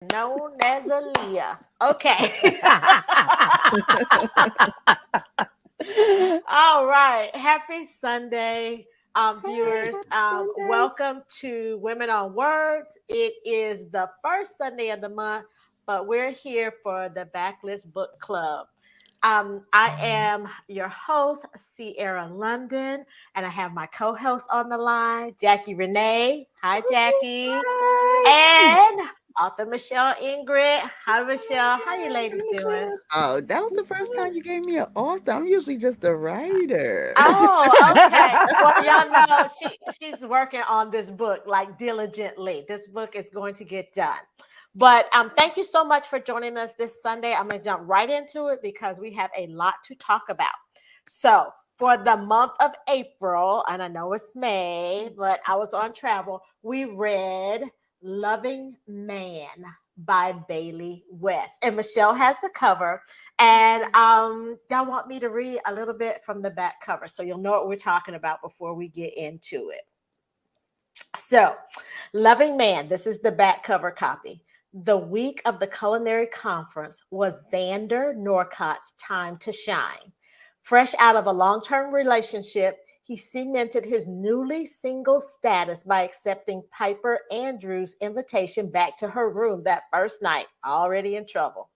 known as Aaliyah. Okay. All right. Happy Sunday, viewers. Happy Sunday. Welcome to Women on Words. It is the first Sunday of the month, but we're here for the Backlist Book Club. I am your host, Sierra London, and I have my co-host on the line, Jackie Renee. Hi, Jackie. Hi. And author Michelle Ingrid. Hi, Michelle. How you Hi, ladies doing? Michelle. Oh, that was the first time you gave me an author. I'm usually just a writer. Oh, okay. Well, y'all know she's working on this book like diligently. This book is going to get done. But thank you so much for joining us this Sunday. I'm going to jump right into it because we have a lot to talk about. So, for the month of April, and I know it's May, but I was on travel, we read Loving Man by Bailey West. And Michelle has the cover. And y'all want me to read a little bit from the back cover so you'll know what we're talking about before we get into it. So, Loving Man, this is the back cover copy. The week of the culinary conference was Xander Northcott's time to shine. Fresh out of a long term relationship, he cemented his newly single status by accepting Piper Andrews' invitation back to her room that first night, already in trouble.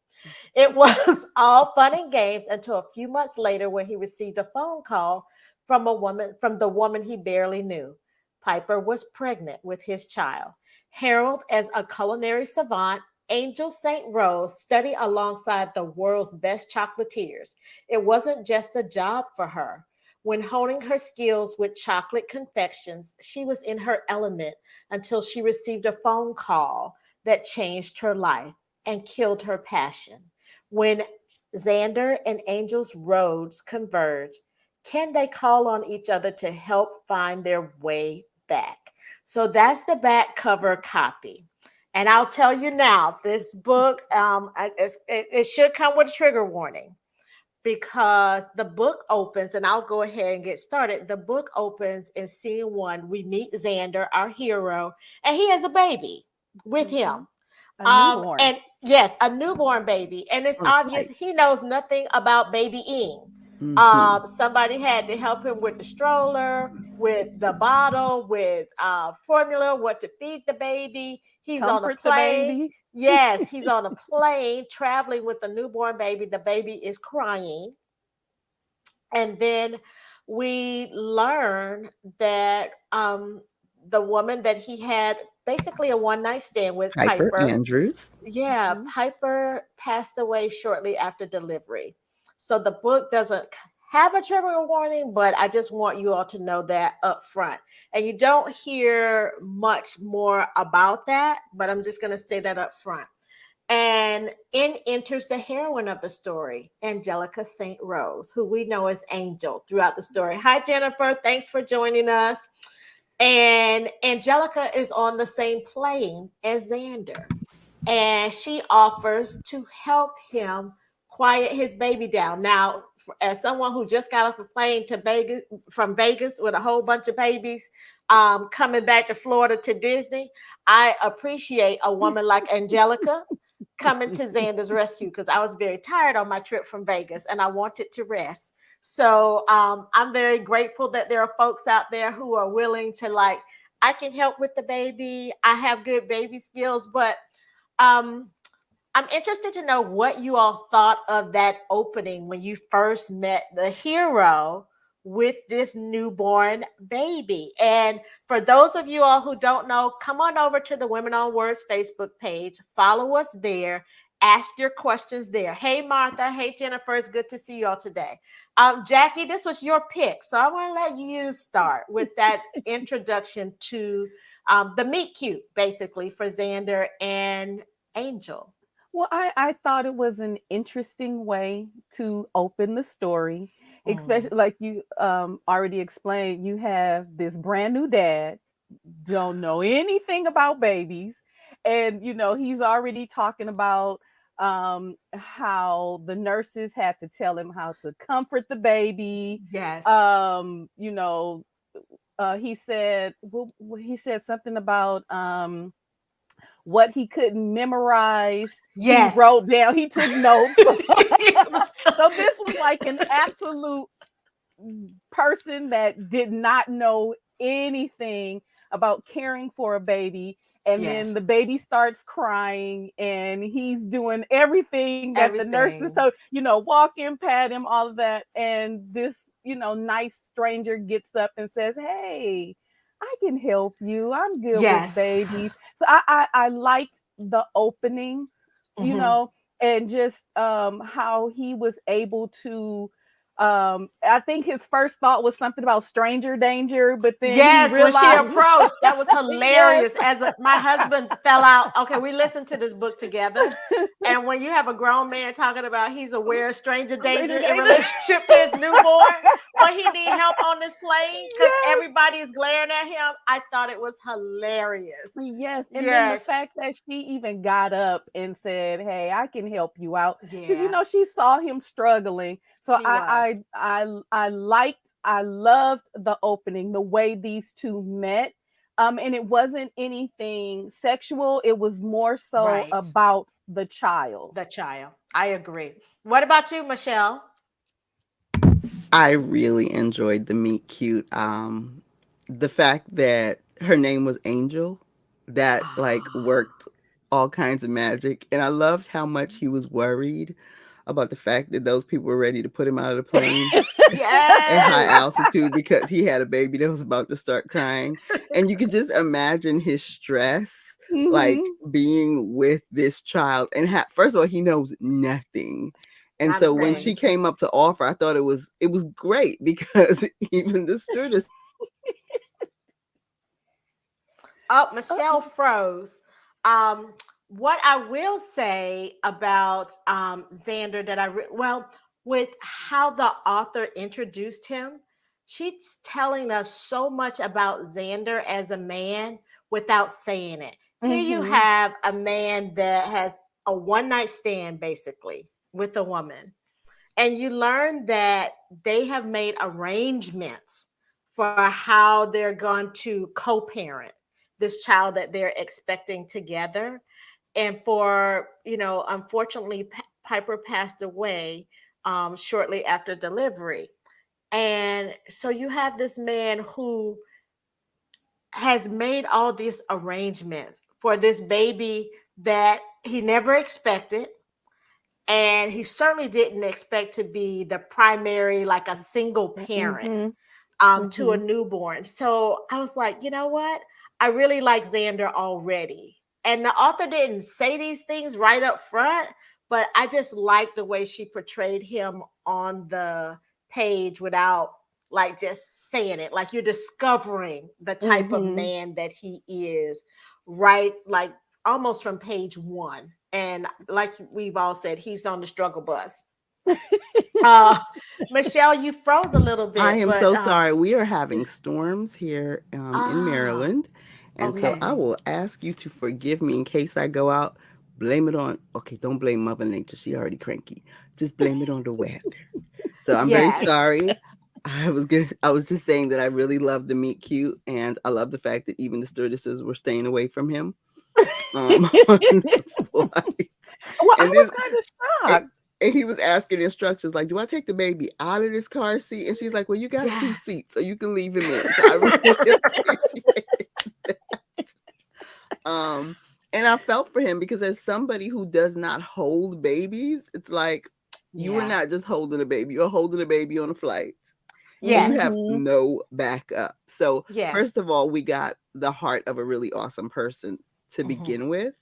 It was all fun and games until a few months later when he received a phone call from the woman he barely knew. Piper was pregnant with his child. Harold, as a culinary savant, Angel St. Rose studied alongside the world's best chocolatiers. It wasn't just a job for her. When honing her skills with chocolate confections, she was in her element until she received a phone call that changed her life and killed her passion. When Xander and Angel's roads converge, can they call on each other to help find their way back? So that's the back cover copy. And I'll tell you now, this book, it should come with a trigger warning because the book opens, and I'll go ahead and get started. The book opens in scene one. We meet Xander, our hero, and he has a baby with Mhm. him. A newborn. And yes, a newborn baby, and it's Oh, obvious twice. he knows nothing about babying. Mm-hmm. Somebody had to help him with the stroller, with the bottle, with formula, what to feed the baby. He's on a Comfort the plane. baby. Yes, he's on a plane traveling with a newborn baby. The baby is crying, and then we learn that the woman that he had basically a one night stand with, Piper Piper, Andrews. yeah, Mhm. Piper passed away shortly after delivery. So the book doesn't have a trigger warning, but I just want you all to know that up front. And you don't hear much more about that, but I'm just going to say that up front. And in enters the heroine of the story, Angelica St. Rose, who we know as Angel throughout the story. Hi, Jennifer. Thanks for joining us. And Angelica is on the same plane as Xander, and she offers to help him quiet his baby down. Now, as someone who just got off a plane to Vegas from Vegas with a whole bunch of babies, coming back to Florida to Disney, I appreciate a woman like Angelica coming to Xander's rescue because I was very tired on my trip from Vegas and I wanted to rest. So I'm very grateful that there are folks out there who are willing to like, I can help with the baby. I have good baby skills, but um, I'm interested to know what you all thought of that opening when you first met the hero with this newborn baby. And for those of you all who don't know, come on over to the Women on Words Facebook page, follow us there, ask your questions there. Hey, Martha. Hey, Jennifer. It's good to see you all today. Jackie, this was your pick. So I want to let you start with that introduction to the meet cute, basically, for Xander and Angel. Well, I thought it was an interesting way to open the story, especially Mm. like you already explained. You have this brand new dad, don't know anything about babies, and he's already talking about how the nurses had to tell him how to comfort the baby. Yes. He said, well, he said something about what he couldn't memorize, he Yes. wrote down, he took notes. It was So this was like an absolute person that did not know anything about caring for a baby. And then yes, the baby starts crying and he's doing everything that the nurses, everything. so, walk in, pat him, all of that. And this, nice stranger gets up and says, "Hey, I can help you. I'm good with Yes. babies." So I liked the opening, you Hmm. know, and just how he was able to I think his first thought was something about stranger danger, but then he Yes, when she realized approached, that was yes. hilarious. My husband fell out. Okay, we listened to this book together. And when you have a grown man talking about he's aware of stranger danger Stranger in danger. relationship to his newborn, but he need help on this plane because Yes. everybody is glaring at him. I thought it was hilarious. Yes, and then the Yes. fact that she even got up and said, "Hey, I can help you out," because Yeah, she saw him struggling. So he was. I loved the opening, the way these two met, and it wasn't anything sexual. It was more so Right. about the child. The child. I agree. What about you, Michelle? I really enjoyed the meet cute. The fact that her name was Angel, that like Ah, worked all kinds of magic, and I loved how much he was worried about the fact that those people were ready to put him out of the plane at high yes. altitude because he had a baby that was about to start crying. And you could just imagine his stress, like Hmm. being with this child. And first of all, he knows nothing. And Not a so when thing. she came up to offer, I thought it was great because even the stewardess Oh, Michelle Uh-oh. froze. Um, what I will say about Xander that well, with how the author introduced him, she's telling us so much about Xander as a man without saying it. Here you Hmm. have a man that has a one night stand basically with a woman, and you learn that they have made arrangements for how they're going to co-parent this child that they're expecting together. And for, unfortunately, Piper passed away shortly after delivery. And so you have this man who has made all these arrangements for this baby that he never expected, and he certainly didn't expect to be the primary, like a single parent Hmm. to a Hmm. newborn. So I was like, you know what, I really like Xander already, and the author didn't say these things right up front, but I just like the way she portrayed him on the page without like just saying it, like you're discovering the type of Hmm. man that he is, right, like almost from page one. And like we've all said, he's on the struggle bus. Uh, Michelle, you froze a little I bit, am but so sorry. We are having storms here in ah, Maryland. And so okay, I will ask you to forgive me in case I go out. Blame it on, okay, don't blame Mother Nature. She already cranky. Just blame it on the weather. So I'm very yes, sorry. I was just saying that I really love the meet cute, and I love the fact that even the stewardesses were staying away from him on the flight. Well, I And was this kind of and shocked. and he was asking instructions like, "Do I take the baby out of this car seat?" And she's like, "Well, you got two yes, seats, so you can leave him in." So I really appreciate that. Um, and I felt for him because as somebody who does not hold babies, it's like you are yeah, not just holding a baby; you're holding a baby on a flight, and you yes, have Hmm. no backup. So yes, first of all, we got the heart of a really awesome person to mhm, begin with.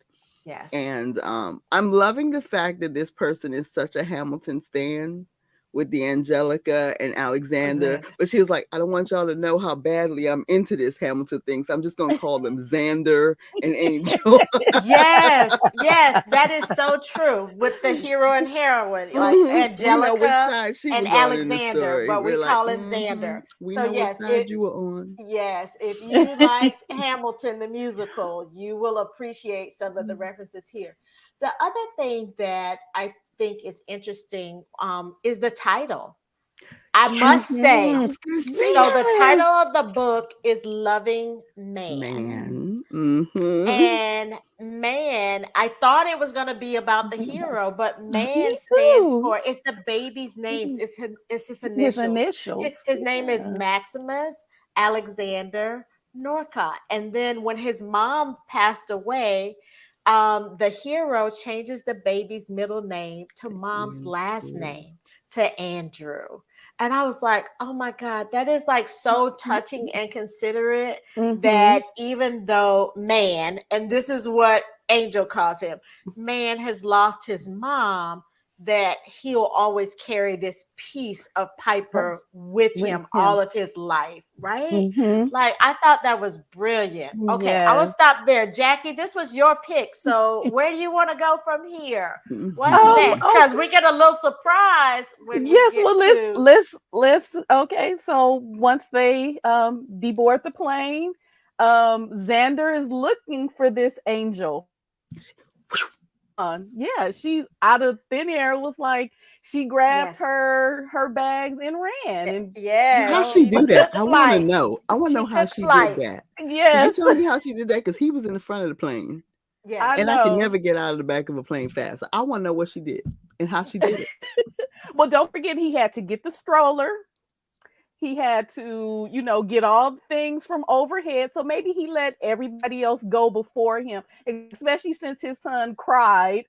yes, And I'm loving the fact that this person is such a Hamilton stan with the Angelica and Alexander. Xander. But she was like, I don't want y'all to know how badly I'm into this Hamilton thing. So I'm just going to call them Xander and Angel. Yes, yes, that is so true with the hero and heroine, like We know which Angelica side she and was on in the Alexander, story. but we We're like, call him Xander. we So know what yes, side you were on. if you liked Hamilton the musical, you will appreciate some of the Mm. references here. The other thing that I think is interesting is the title. I must say, Mhm. I was gonna say so the title Yes. of the book is Loving Man. man. Mm-hmm. And man, I thought it was going to be about the hero, but Me man stands too. for, it's the baby's name. It's his His initials. initials. His name is Yeah. Maximus Alexander Northcott. And then when his mom passed away, the hero changes the baby's middle name to mom's last Andrew. name, to Andrew. And I was like, oh my God, that is like so touching and considerate, Mm-hmm. that even though man, and this is what Angel calls him, man has lost his mom, that he'll always carry this piece of Piper with With him all him. of his life, right? Mm-hmm. Like, I thought that was brilliant. Okay, I will Yes. stop there. Jackie, this was your pick. So where do you want to go from here? What's Mhm. next? Because Okay. we get a little surprise when we Yes, get well to, let's okay. So once they deboard the plane, Xander is looking for this angel. Yeah, she's out of thin air. It was like she grabbed yes, her bags and ran, and you How yes, know, she she do that? took I want to flight. know. I want to know She how took she did flight. that. Can you yes, tell me how she did that? Because he was in the front of the plane, Yes. I and I could know. never get out of the back of a plane fast. So I want to know what she did and how she did it. Well, don't forget he had to get the stroller. He had to, get all the things from overhead. So maybe he let everybody else go before him, especially since his son cried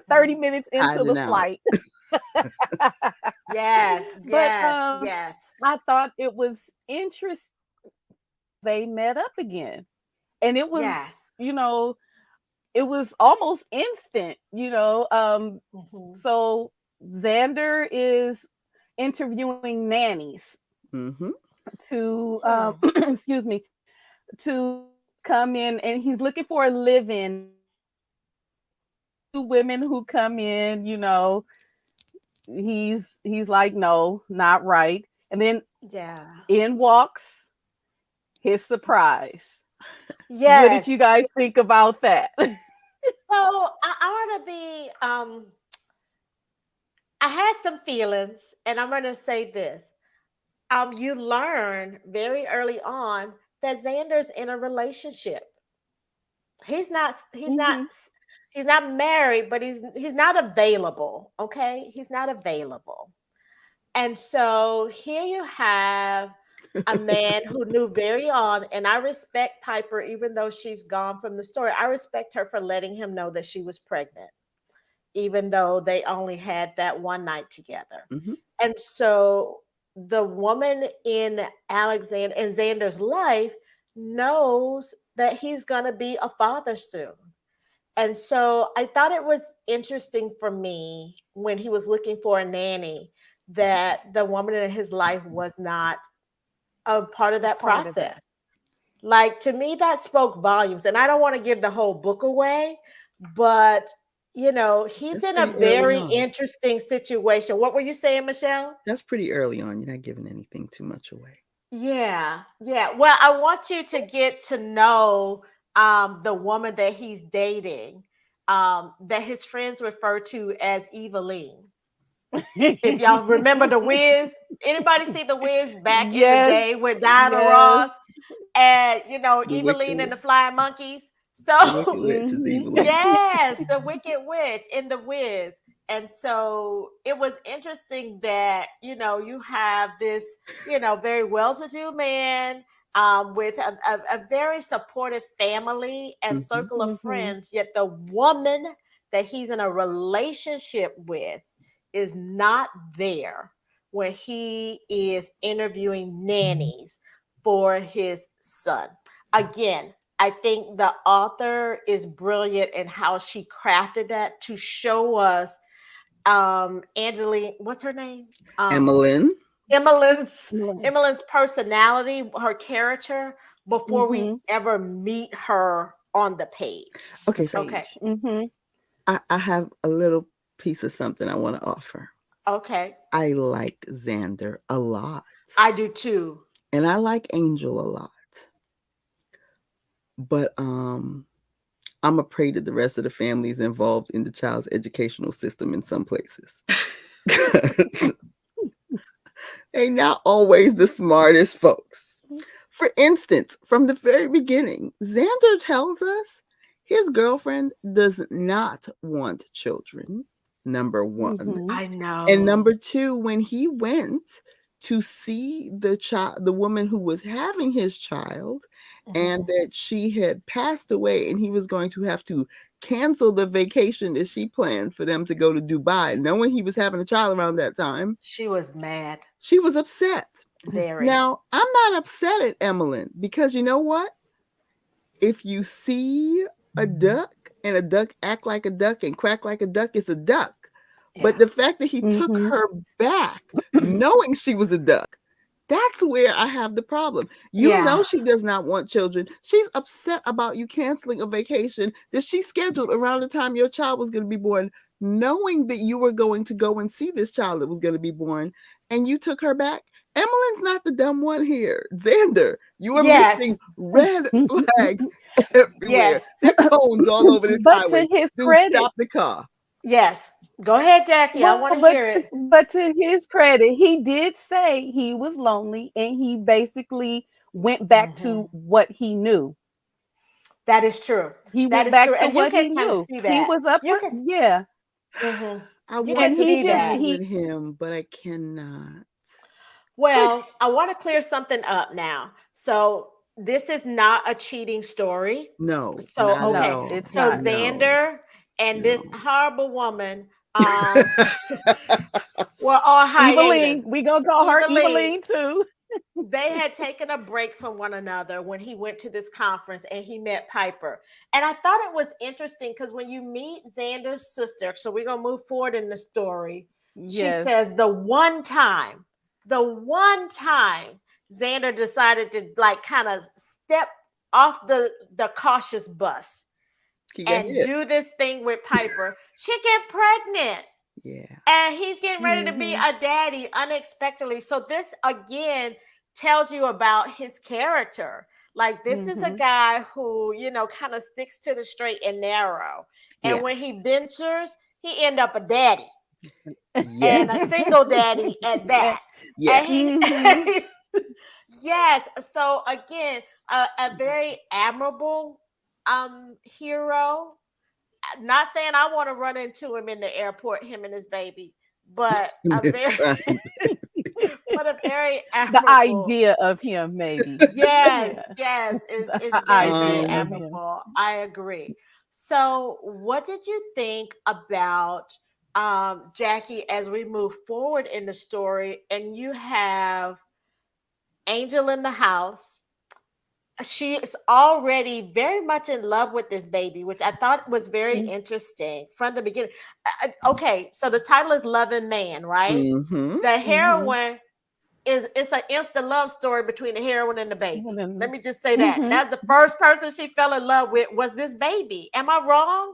30 minutes into the Hiding out. flight. Yes, But yes, yes, I thought it was interesting they met up again. And it was, yes. you know, it was almost instant, Mhm. so Xander is interviewing nannies Mm-hmm. to Hmm. excuse me, to come in, and he's looking for a live-in. Two women who come in, he's like, no, not right. And then Yeah. in walks his surprise. What did Yes. you guys think about that? So I want to be. I had some feelings, and I'm going to say this. You learn very early on that Xander's in a relationship. He's not. He's not. Hmm. He's not married, but he's not available. Okay, he's not available. And so here you have a man who knew very on, and I respect Piper, even though she's gone from the story. I respect her for letting him know that she was pregnant, even though they only had that one night together. Mm-hmm. And so the woman in Alexander and Xander's life knows that he's going to be a father soon. And so I thought it was interesting for me when he was looking for a nanny that the woman in his life was not a part of A that part of that. process. Like, to me, that spoke volumes. And I don't want to give the whole book away, but he's That's in a pretty early very on. interesting situation. What were you saying, Michelle? That's pretty early on. You're not giving anything too much away. Yeah, yeah. Well, I want you to get to know the woman that he's dating, that his friends refer to as Eveline. If y'all remember the Wiz, anybody see the Wiz back in the Yes, day with Diana yes. Ross and The Eveline wicked, and the Flying Monkeys? the wicked So witch is Hmm. evil. yes, the Wicked Witch in the Wiz. And so it was interesting that, you have this, very well-to-do man, with a very supportive family and Mm-hmm. circle of Hmm. friends, yet the woman that he's in a relationship with is not there when he is interviewing nannies for his son. Again, I think the author is brilliant in how she crafted that to show us Angeline, what's her name? Emmeline. Emmeline's Emmeline's personality, her character, before we Hmm. ever meet her on the page. Okay, The so Okay. page. Hmm. I have a little piece of something I want to offer. Okay. I like Xander a lot. I do too. And I like Angel a lot. But I'm afraid that the rest of the family is involved in the child's educational system in some places. They not always the smartest folks. For instance, from the very beginning, Xander tells us his girlfriend does not want children, number one. Mhm. I know. And number two, when he went to see the woman who was having his child, and that she had passed away, and he was going to have to cancel the vacation that she planned for them to go to Dubai, knowing he was having a child around that time. She was mad. She was upset. Very. Now, I'm not upset at Emmeline because you know what? If you see a duck and a duck act like a duck and quack like a duck, it's a duck. But the fact that he took her back knowing she was a duck, that's where I have the problem. You know she does not want children. She's upset about you canceling a vacation that she scheduled around the time your child was going to be born, knowing that you were going to go and see this child that was going to be born, and you took her back. Emmeline's not the dumb one here. Xander, you are missing red flags everywhere. Yes. There are cones all over this But highway. to his Dude, credit, stop the car. Yes. Go ahead, Jackie. I want to hear it. But to his credit, he did say he was lonely, and he basically went back to what he knew. That is true. He That went is back true. to And what you he can kind knew. of see that. He was up You for, can, yeah. I You want can to see see that. with him, but I cannot. Well, I want to clear something up now. So this is not a cheating story. No. So not at okay. all. It's So not. Xander and this No. horrible woman were on hiatus. Eveline, we gonna call her Eveline. Eveline too. They had taken a break from one another when he went to this conference and he met Piper. And I thought it was interesting because when you meet Xander's sister, so we're gonna move forward in the story. Yes. She says the one time Xander decided to like kind of step off the cautious bus and do this thing with Piper, she get pregnant. Yeah. And he's getting ready to be a daddy unexpectedly. So this again tells you about his character. Like this is a guy who, you know, kind of sticks to the straight and narrow. And when he ventures, he end up a daddy. And a single daddy at that. Yeah. And yes. So again, a very admirable hero. Not saying I want to run into him in the airport, him and his baby, but a very admirable. The idea of him, maybe. Yes, is very, very idea of him. admirable. I agree. So what did you think about Jackie as we move forward in the story? And you have Angel in the house. She is already very much in love with this baby, which I thought was very interesting from the beginning. Okay, so the title is Loving Man, right? The heroine it's an instant love story between the heroine and the baby. Let me just say that. That's the first person she fell in love with was this baby. Am I wrong?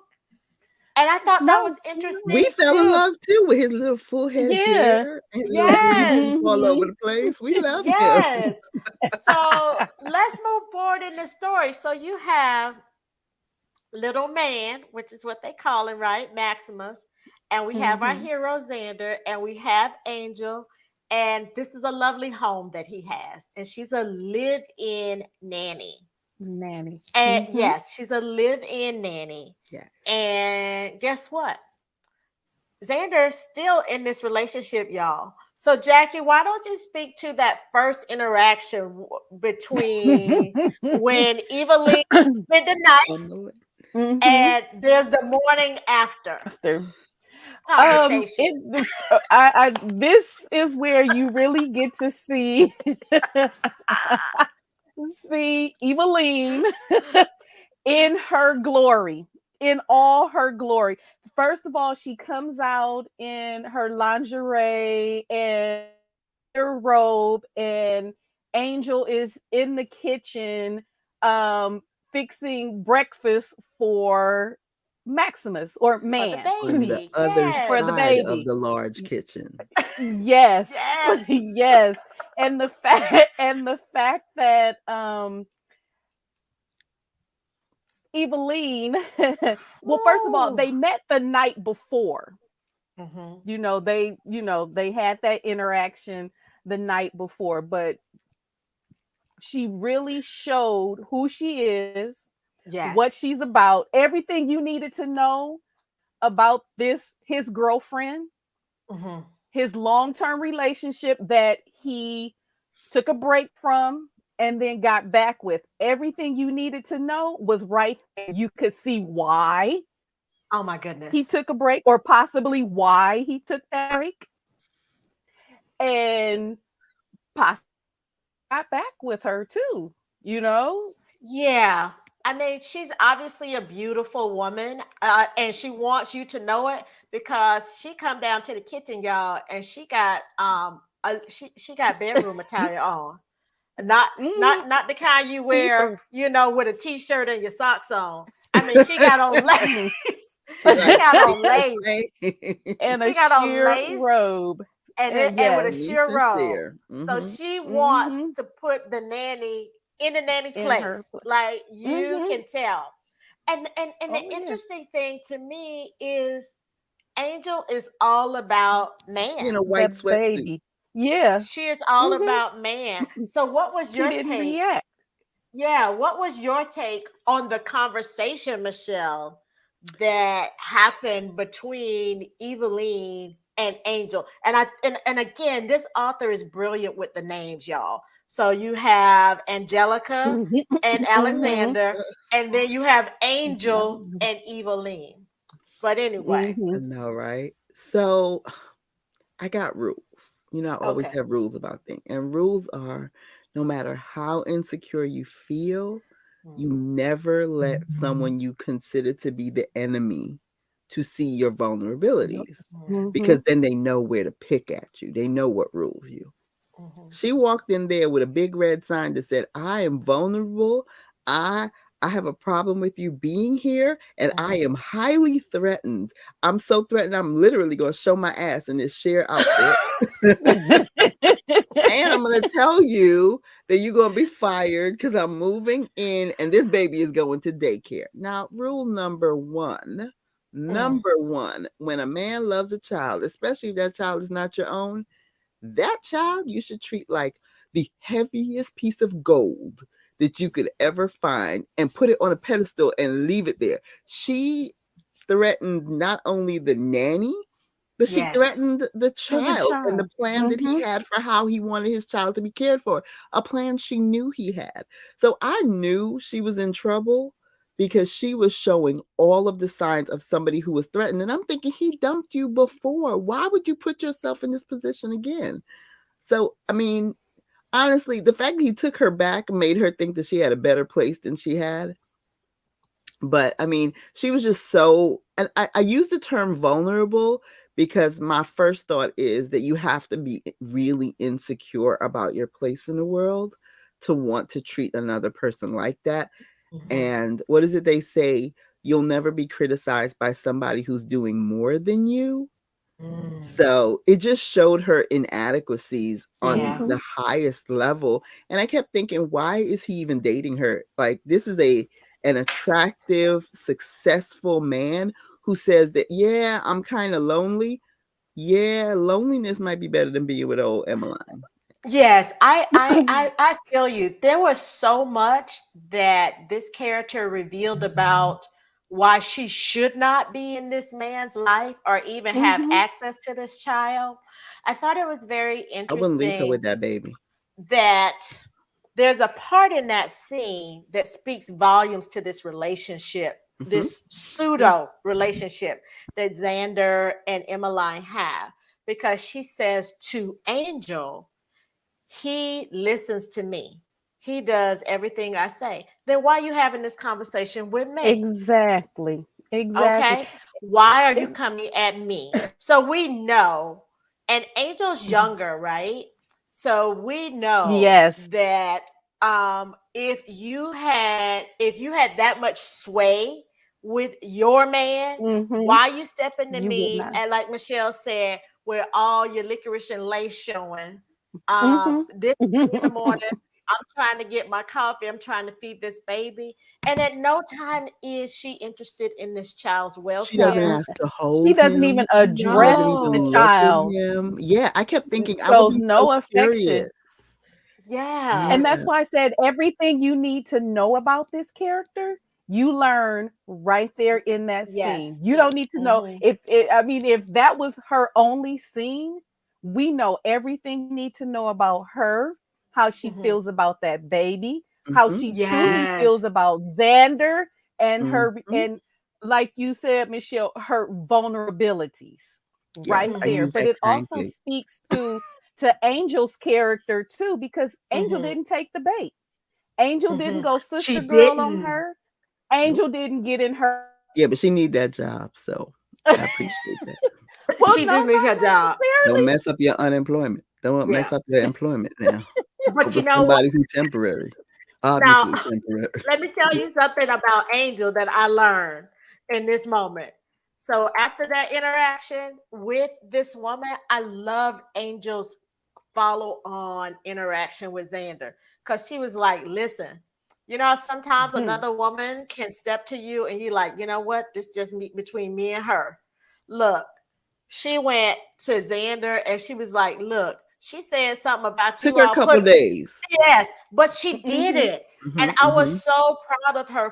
And I thought that was interesting. We fell in love too with his little full head of hair. Yes. All over the place. We love him. So let's move forward in the story. So you have little man, which is what they call him, right? Maximus. And we have our hero Xander, and we have Angel. And this is a lovely home that he has. And she's a live-in nanny. And yes, she's a live-in nanny. Yes. And guess what? Xander's still in this relationship, y'all. So Jackie, why don't you speak to that first interaction between when Eveline spent the night and there's the morning after conversation. This is where you really get to see Eveline in her glory, in all her glory. First of all, she comes out in her lingerie and her robe, and Angel is in the kitchen fixing breakfast for Maximus or man on the other for the side baby of the large kitchen. Yes. And the fact that Eveline well, first of all, they met the night before. They had that interaction the night before, but she really showed who she is, what Yes. she's about, everything you needed to know about his girlfriend, Hmm. his long-term relationship that he took a break from and then got back with. Everything you needed to know was right there. You could see why Oh my he goodness. took a break, or possibly why he took that break, and possibly got back with her too, you know? Yeah. I mean, she's obviously a beautiful woman, and she wants you to know it because she come down to the kitchen, y'all, and she got bedroom attire on. Not Mhm. not the kind you See wear, her. with a t-shirt and your socks on. I mean, she got on Mm. lace. She She like got on Lisa lace. Say. And a She got on sheer lace robe. And and with a yes. sheer Lisa robe. Shear. So Mm-hmm. she wants Mhm. to put the nanny in the nanny's In her place. Like you Mhm. can tell. And the Oh yeah. interesting thing to me is Angel is all about She in man. a white That sweatsuit. baby. Yeah. She is all Mhm. about man. So what was She your didn't take? react. Yeah, what was your take on the conversation, Michelle, that happened between Eveline and Angel? And again, this author is brilliant with the names, y'all. So you have Angelica Mhm. and Mhm. Alexander, and then you have Angel and Eveline. But anyway, I Mhm. know, right? So I got rules. I always okay. have rules about things. And rules are no matter how insecure you feel, you Mm. never let someone you consider to be the enemy to see your vulnerabilities because Mhm. then they know where to pick at you. They know what rules you. Mhm. She walked in there with a big red sign that said, I am vulnerable. I I have a problem with you being here, and I Mhm. am highly threatened. I'm so threatened, I'm literally going to show my ass in this sheer outfit. And I'm going to tell you that you're going to be fired because I'm moving in and this baby is going to daycare. Now, rule Mm. number one, when a man loves a child, especially if that child is not your own, that child you should treat like the heaviest piece of gold that you could ever find and put it on a pedestal and leave it there. She threatened not only the nanny, but she Yes. threatened the To the child and the child. plan that he Mhm. had for how he wanted his child to be cared for, a plan she knew he had. So I knew she was in trouble because she was showing all of the signs of somebody who was threatened. And I'm thinking, he dumped you before. Why would you put yourself in this position again? So, I mean, honestly, the fact that he took her back made her think that she had a better place than she had. But I mean, she was just so, and I use the term vulnerable because my first thought is that you have to be really insecure about your place in the world to want to treat another person like that. Mhm. And what is it they say? You'll never be criticized by somebody who's doing more than you. Mm. So it just showed her inadequacies on Yeah. the Mhm. highest level. And I kept thinking, why is he even dating her? Like, this is an attractive, successful man who says that, yeah, I'm kind of lonely. Yeah, loneliness might be better than being with old Emmeline. Yes, I feel you. There was so much that this character revealed about why she should not be in this man's life or even have Mhm. access to this child. I thought it was very I wouldn't leave her interesting with that baby. that there's a part in that scene that speaks volumes to this relationship, Hmm. this pseudo relationship that Xander and Emmeline have, because she says to Angel, he listens to me. He does everything I say. Then why are you having this conversation with me? Exactly. Exactly. Okay. Why are you It- coming at me? So we know, and Angel's younger, right? So we know yes. that if you had that much sway with your man, Mhm. why you stepping to You would me not. and like Michelle said, with all your licorice and lace showing, Mhm. this early in the morning I'm trying to get my coffee. I'm trying to feed this baby. And at no time is she interested in this child's She doesn't welfare. No, ask to she hold doesn't even him. She address doesn't even the No. look at child. him. Yeah, I kept thinking I would Shows be so no curious. affection. Yeah. And that's Yeah. why I said everything you need to know about this character, you learn right there in that scene. Yes. You don't need to know Mhm. I mean, if that was her only scene, we know everything we need to know about her, how she Mhm. feels about that baby, how Mhm. she truly feels Yes. about Xander and her, Mhm. and like you said, Michelle, her vulnerabilities Yes, right I there. use Mhm. But that it also kindly. speaks to Angel's character too, because Angel Mhm. didn't take the bait. Angel didn't Mhm. go She sister girl on didn't. her. Nope. Angel didn't get in her. Yeah, but she need that job, so I appreciate that. Well, She no, do need not her job. Don't necessarily. mess up your unemployment. Don't mess Yeah. up your employment now But over you know what? somebody who's temporary. Now, Obviously temporary. let me tell you something about Angel that I learned in this moment. So after that interaction with this woman, I loved Angel's follow on interaction with Xander because she was like, listen, sometimes Mhm. another woman can step to you and you like, you know what? This just between me and her. Look, she went to Xander and she was like, look, she said something about Took you her a all couple put days. yes, but she did Mhm. it. And Mhm, I was mhm, so proud of her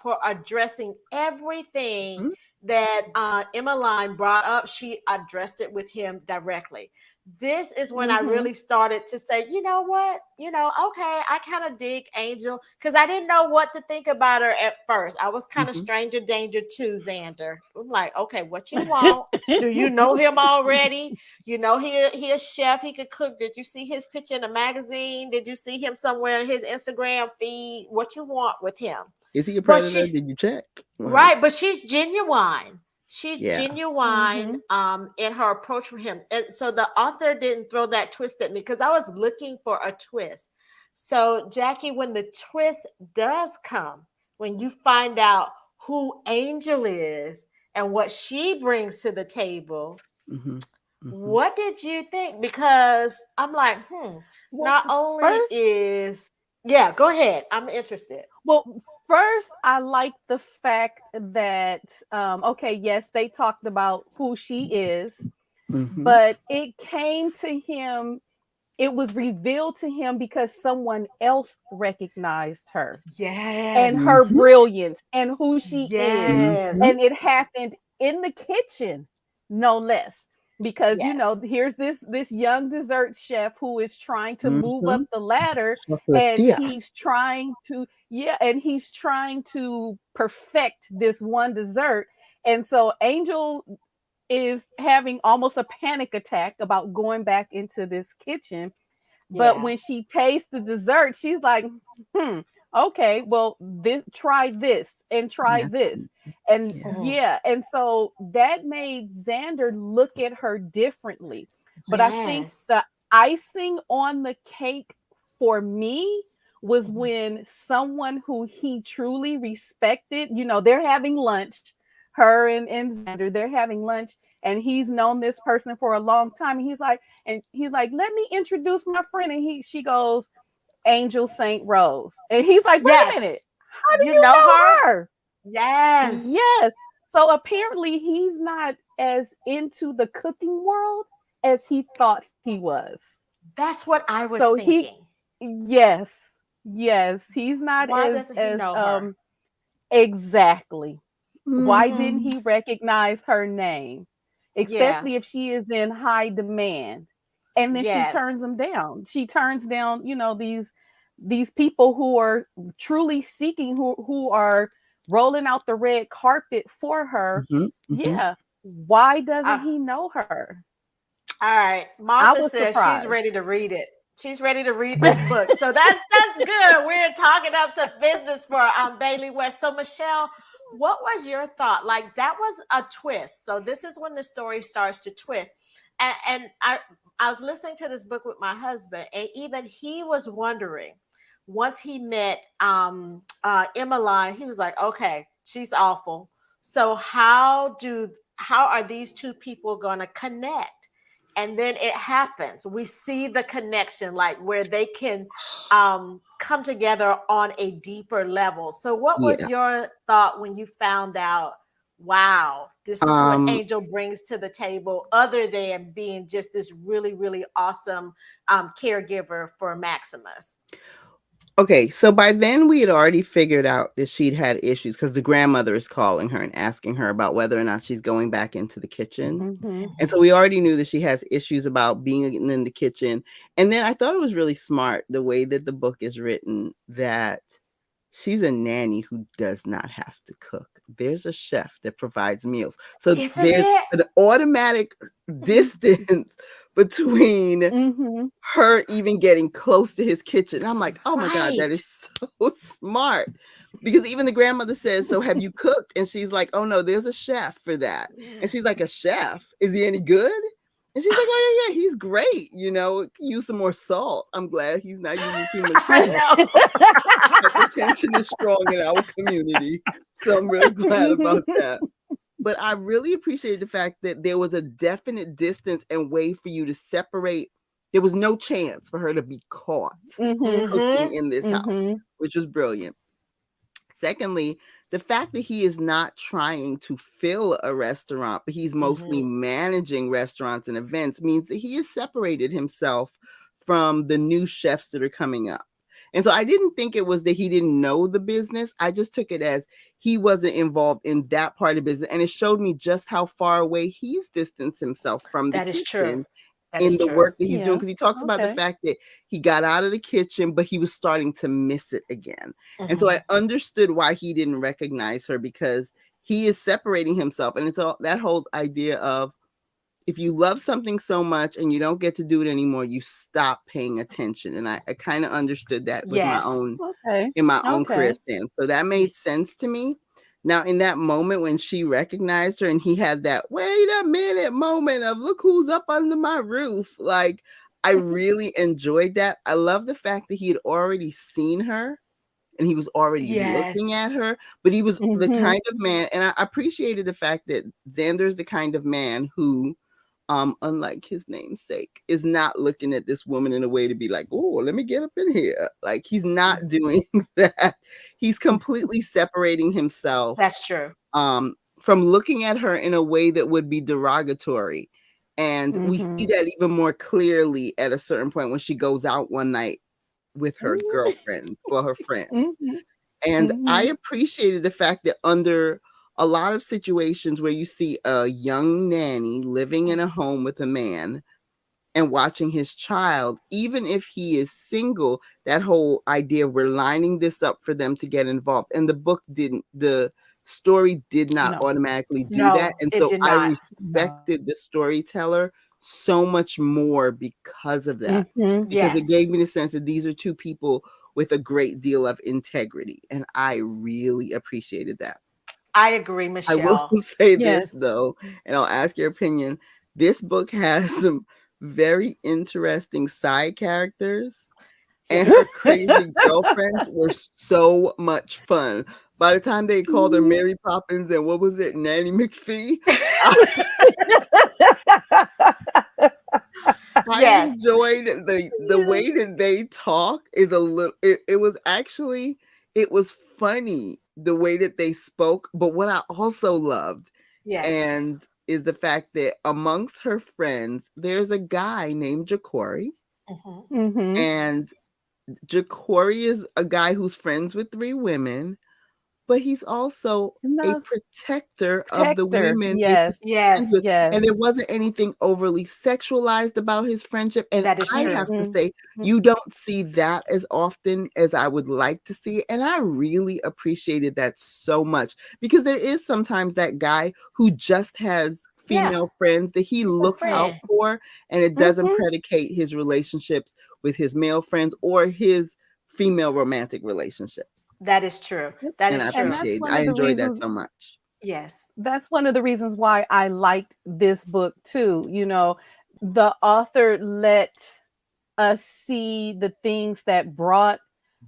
for addressing everything mhm, that Emmeline brought up. She addressed it with him directly. This is when I Mhm. really started to say, you know what? Okay, I kind of dig Angel because I didn't know what to think about her at first. I was kind of mhm. stranger danger to Xander. I'm like, okay, what you want? Do you know him already? He a chef. He could cook. Did you see his picture in a magazine? Did you see him somewhere in his Instagram feed? What you want with him? Is he a But predator? Did you check? Like, right, but she's genuine. She's yeah. genuine Mhm. in her approach for him. And so the author didn't throw that twist at me because I was looking for a twist. So Jackie, when the twist does come, when you find out who Angel is and what she brings to the table, Mhm, mhm. what did you think? Because I'm like, Well, not only first, is, yeah, go ahead. I'm interested. well, first, I like the fact that okay, yes, they talked about who she is, Mhm, but it came to him, it was revealed to him because someone else recognized her and her Yes. mhm, brilliance and who she is. mhm, Yes. And it happened in the kitchen, no less. Because Yes. here's this young dessert chef who is trying to move up mhm. the ladder, and Chocolatier. he's trying to perfect this one dessert. And so Angel is having almost a panic attack about going back into this kitchen, but Yeah. when she tastes the dessert, she's like, hmm, okay, well, try this and try Yeah, this. And yeah. Mhm. yeah, and so that made Xander look at her differently. But I think Yes. the icing on the cake for me was Mhm. when someone who he truly respected, they're having lunch, her and Xander, they're having lunch, and he's known this person for a long time. And he's like, let me introduce my friend. And she goes, Angel St. Rose. And he's like, wait a Yes. minute, how do You you know her? know her? Yes. Yes. So apparently he's not as into the cooking world as he thought he was. That's what I was So thinking. yes, yes, he's not Why as doesn't he know her? exactly. Why Mm-hmm. didn't Mhm. he recognize her name? Yeah. Especially if she is in high demand. And then she turns Yes. him down. She turns down, these people who are truly seeking, who are rolling out the red carpet for her. Mhm, mhm. Yeah. Why doesn't Uh, he know her? all right. I Martha was says she's surprised. ready to read it. She's ready to read this book. So that's good. We're talking up some business for Bailey West. So Michelle, what was your thought? Like that was a twist. So this is when the story starts to twist. And I was listening to this book with my husband, and even he was wondering once he met Emmeline, he was like, okay, she's awful. So how are these two people gonna connect? and then it happens. We see the connection, like where they can come together on a deeper level. So what was Yeah. your thought when you found out, wow, this is what Um, Angel brings to the table, other than being just this really, really awesome caregiver for Maximus? okay, so by then we had already figured out that she'd had issues because the grandmother is calling her and asking her about whether or not she's going back into the kitchen. Mm-hmm. And so we already knew that she has issues about being in the kitchen. And then I thought it was really smart the way that the book is written, that she's a nanny who does not have to cook. There's a chef that provides meals. So Isn't there's it? an automatic distance between Mm-hmm. her even getting close to his kitchen. I'm like, oh my God, that Right. is so smart. Because even the grandmother says, so have you cooked? And she's like, oh no, there's a chef for that. And she's like, a chef? Is he any good? And she's like, oh yeah, he's great. You know, use some more salt. I'm glad he's not using too much I salt. know. Hypertension is strong in our community. So I'm really glad about that. But I really appreciated the fact that there was a definite distance and way for you to separate. There was no chance for her to be caught Mm-hmm. cooking in this house, Mm-hmm. which was brilliant. Secondly, the fact that he is not trying to fill a restaurant, but he's mostly managing restaurants and events, means that he has separated himself from the new chefs that are coming up. And so I didn't think it was that he didn't know the business. I just took it as he wasn't involved in that part of business. And it showed me just how far away he's distanced himself from the That is true. kitchen That is in the true. work that he's doing. Yeah. Because he talks about the Okay. fact that he got out of the kitchen, but he was starting to miss it again. And so Mhm. I understood why he didn't recognize her, because he is separating himself. And it's all that whole idea of, if you love something so much and you don't get to do it anymore, you stop paying attention. And I kind of understood that with my Yes. own, Okay. in my own career Okay. stance. So that made sense to me. Now, in that moment when she recognized her and he had that wait a minute moment of, look who's up under my roof, like, I really enjoyed that. I love the fact that he had already seen her and he was already looking at Yes. her, but he was the Mm-hmm. kind of man, and I appreciated the fact that Xander is the kind of man who, unlike his namesake, is not looking at this woman in a way to be like, oh, let me get up in here. Like, he's not doing that. He's completely separating himself That's true. from looking at her in a way that would be derogatory. And we see Mm-hmm. that even more clearly at a certain point when she goes out one night with her girlfriend, well, her friends. Mm-hmm. And I Mm-hmm. appreciated the fact that under a lot of situations where you see a young nanny living in a home with a man and watching his child, even if he is single, that whole idea of we're lining this up for them to get involved. And the story did not No. automatically do that. No, And it so did I not. No. respected the storyteller so much more because of that, Mm-hmm. because it Yes. gave me the sense that these are two people with a great deal of integrity. And I really appreciated that. I agree, I will Michelle. say Yes. this though, and I'll ask your opinion. This book has some very interesting side characters, and her Yes. crazy girlfriends were so much fun. By the time they called her Mary Poppins and what was it, Nanny McPhee, I, I Yes. enjoyed the Yeah. way that they talk is a little. It was actually, it was funny the way that they spoke. But what I also loved Yes. and is the fact that amongst her friends, there's a guy named Jacory, Mhm. Mm-hmm. and Jacory is a guy who's friends with three women, but he's also a No. protector of the Protector. women that Yes. he's friends Yes. with. Yes. And there wasn't anything overly sexualized about his friendship. And That is I true. have to Mm-hmm. say, you don't see that as often as I would like to see it. And I really appreciated that so much, because there is sometimes that guy who just has Yeah. female friends that he He's a looks out friend. for, and it doesn't Mm-hmm. predicate his relationships with his male friends or his female romantic relationships. That is true. That And is true. I enjoyed that so much. Yes. That's one of the reasons why I liked this book too. You know, the author let us see the things that brought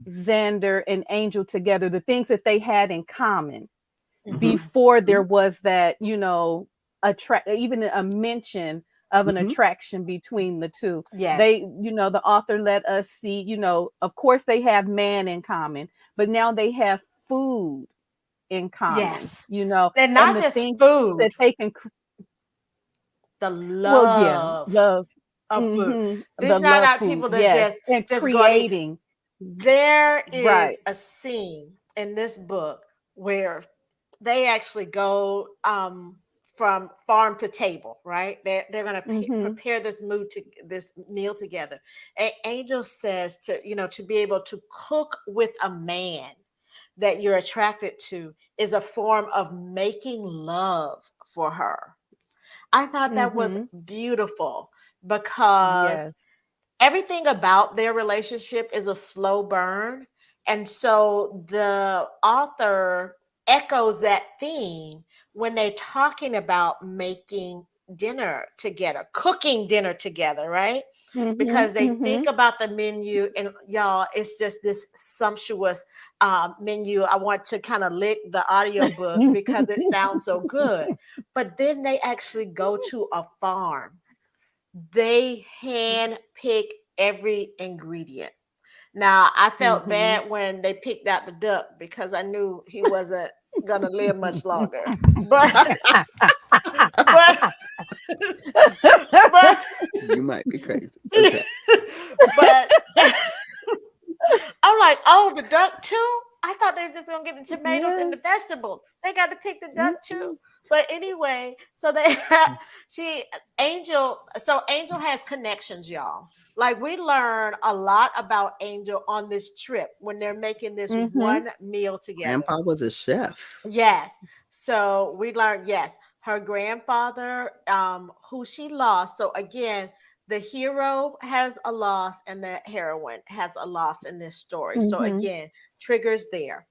Xander and Angel together, the things that they had in common Mhm. before there was that, you know, even a mention of an Mhm. attraction between the two. Yes. They, the author let us see, of course they have man in common, but now they have food in common, Yes. And and not the just things that food, they can, the well, yeah, love love, of food. the These not love not food, people that yes, and just go to eat. creating, There right. is a scene in this book where they actually go from farm to table, right? They're going to Mm-hmm. prepare this meal together. Angel says to be able to cook with a man that you're attracted to is a form of making love for her. I thought that was Mm-hmm. beautiful because Yes. everything about their relationship is a slow burn. And so the author echoes that theme when they're talking about making dinner together, cooking dinner together, right? Mm-hmm. Because they Mm-hmm. think about the menu, and y'all, it's just this sumptuous menu. I want to kind of lick the audiobook because it sounds so good. But then they actually go to a farm. They hand pick every ingredient. Now, I felt Mm-hmm. bad when they picked out the duck because I knew he wasn't gonna live much longer. But but but You might be crazy. Okay. but I'm like, oh, the duck too? I thought they was just gonna get the tomatoes and Yeah. the vegetables. They got to pick the duck too. Mhm. But anyway, so she Angel has connections, y'all. Like we learn a lot about Angel on this trip when they're making this Mhm. one meal together. Grandpa was a chef. Yes. So we learned, yes, her grandfather, who she lost. So again, the hero has a loss and the heroine has a loss in this story. So Mhm. again, triggers there.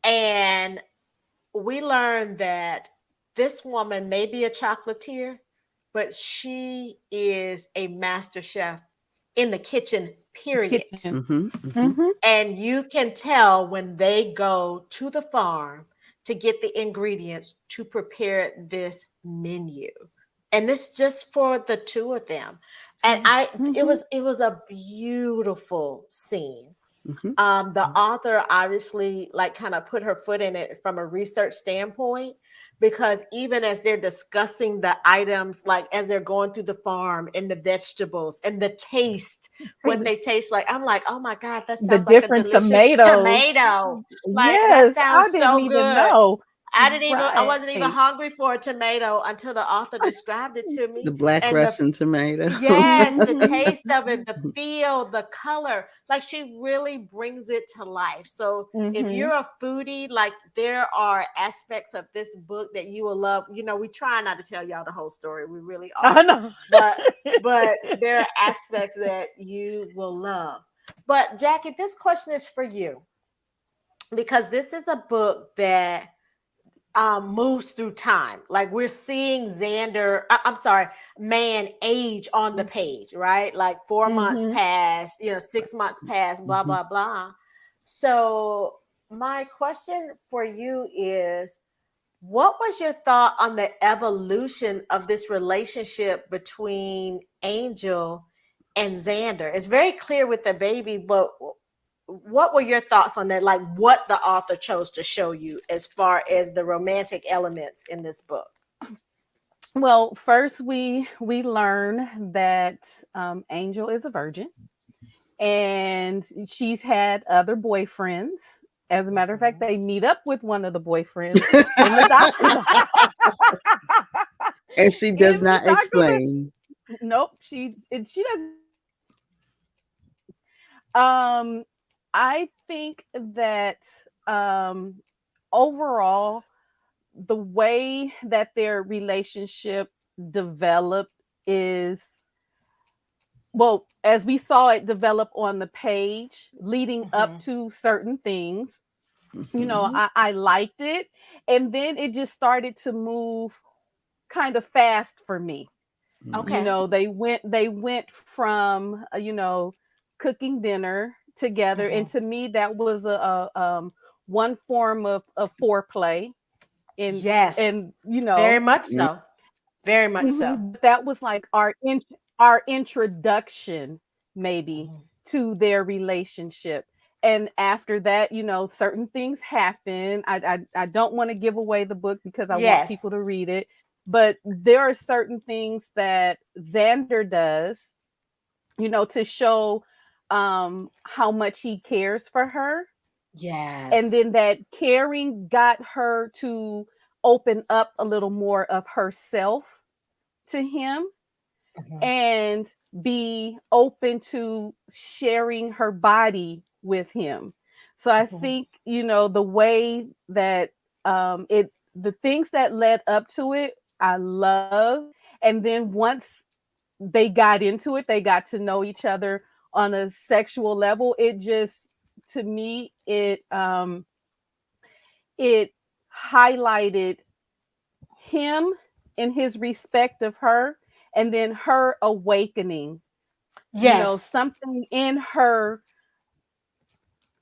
And we learned that this woman may be a chocolatier, but she is a master chef in the kitchen, period. Kitchen. Hmm. Hmm. Mhm. And you can tell when they go to the farm to get the ingredients to prepare this menu. And this just for the two of them. And Mhm. it was a beautiful scene. Hmm. The author obviously like kind of put her foot in it from a research standpoint, because even as they're discussing the items, like as they're going through the farm and the vegetables and the taste, what they taste like, I'm like, oh my God, that The sounds like a different delicious tomatoes. tomato. Like that Yes, I sounds didn't so even good. know. I wasn't even Right. hungry for a tomato until the author described it to The me. black And the Russian tomato. Yes, the Mhm. taste of it, the feel, the color, like she really brings it to life. So if you're Mhm. a foodie, like there are aspects of this book that you will love. We try not to tell y'all the whole story. We really I are. know. But there are aspects that you will love. But Jackie, this question is for you because this is a book that moves through time. Like we're seeing I'm sorry, man age on the page, right? Like 4 months Mhm. pass, 6 months pass, blah, Hmm. blah, blah. So my question for you is, what was your thought on the evolution of this relationship between Angel and Xander? It's very clear with the baby, but what were your thoughts on that? Like what the author chose to show you as far as the romantic elements in this book? Well, first we learn that Angel is a virgin, and she's had other boyfriends. As a matter of fact, Mhm. they meet up with one of the boyfriends in the doctor's And she does in the not doctor's. explain. Nope, she doesn't. Um, I think that um, overall, the way that their relationship developed is, well, as we saw it develop on the page, leading up Mhm. to certain things. Hmm. Mhm. I liked it, and then it just started to move kind of fast for me. Hmm. Okay. They went from cooking dinner together, and Mhm. to me that was a one form of foreplay, and Yes. and Very much so. Very much so. But that was like our introduction, maybe, Mhm. to their relationship. And after that, certain things happen. I don't want to give away the book because I want Yes. people to read it. But there are certain things that Xander does, to show how much he cares for her. And Yes. then that caring got her to open up a little more of herself to him, Mhm. and be open to sharing her body with him. So I Mhm. think, the way that the things that led up to it, I love. And then once they got into it, they got to know each other on a sexual level. It just, to me, it highlighted him in his respect of her, and then her awakening. Yes. Something in her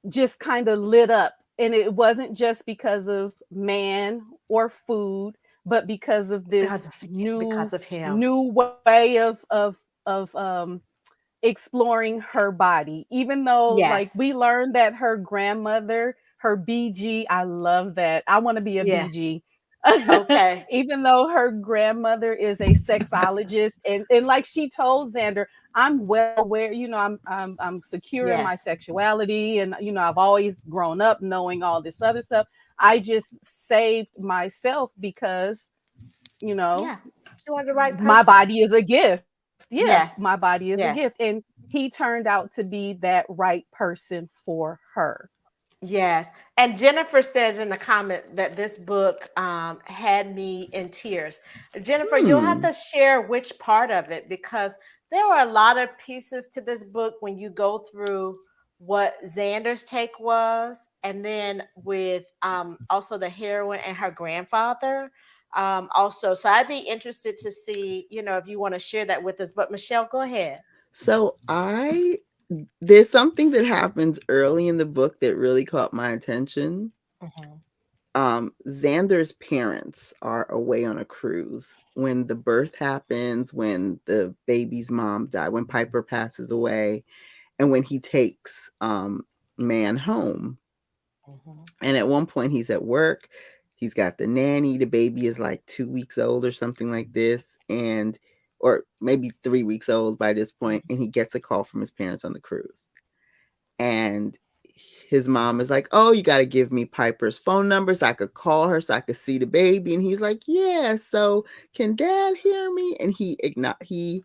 just kind of lit up, and it wasn't just because of man or food, but because of Because this of new because of him. new way of exploring her body. Even though, like, Yes. we learned that her grandmother, her BG, I love that. I want to be a Yeah. BG. Okay. Even though her grandmother is a sexologist, and like she told Xander, I'm well aware, I'm secure in my Yes. sexuality, and I've always grown up knowing all this other stuff. I just saved myself because, you know, Yeah. She wanted the right my person. body is a gift. Yeah, my Yes. body is a gift. Yes. And he turned out to be that right person for her. Yes. And Jennifer says in the comment that this book had me in tears. Jennifer, you'll have Hmm. to share which part of it, because there were a lot of pieces to this book when you go through what Xander's take was, and then with also the heroine and her grandfather. Also, so I'd be interested to see, if you want to share that with us. But Michelle, go ahead. So there's something that happens early in the book that really caught my attention. Mhm. Xander's parents are away on a cruise when the birth happens, when the baby's mom died, when Piper passes away, and when he takes man home. Mhm. And at one point he's at work, he's got the nanny, the baby is like 2 weeks old or something like this, and or maybe 3 weeks old by this point, and he gets a call from his parents on the cruise. And his mom is like, "Oh, you got to give me Piper's phone number so I could call her so I could see the baby." And he's like, "Yeah, so can dad hear me?" And he he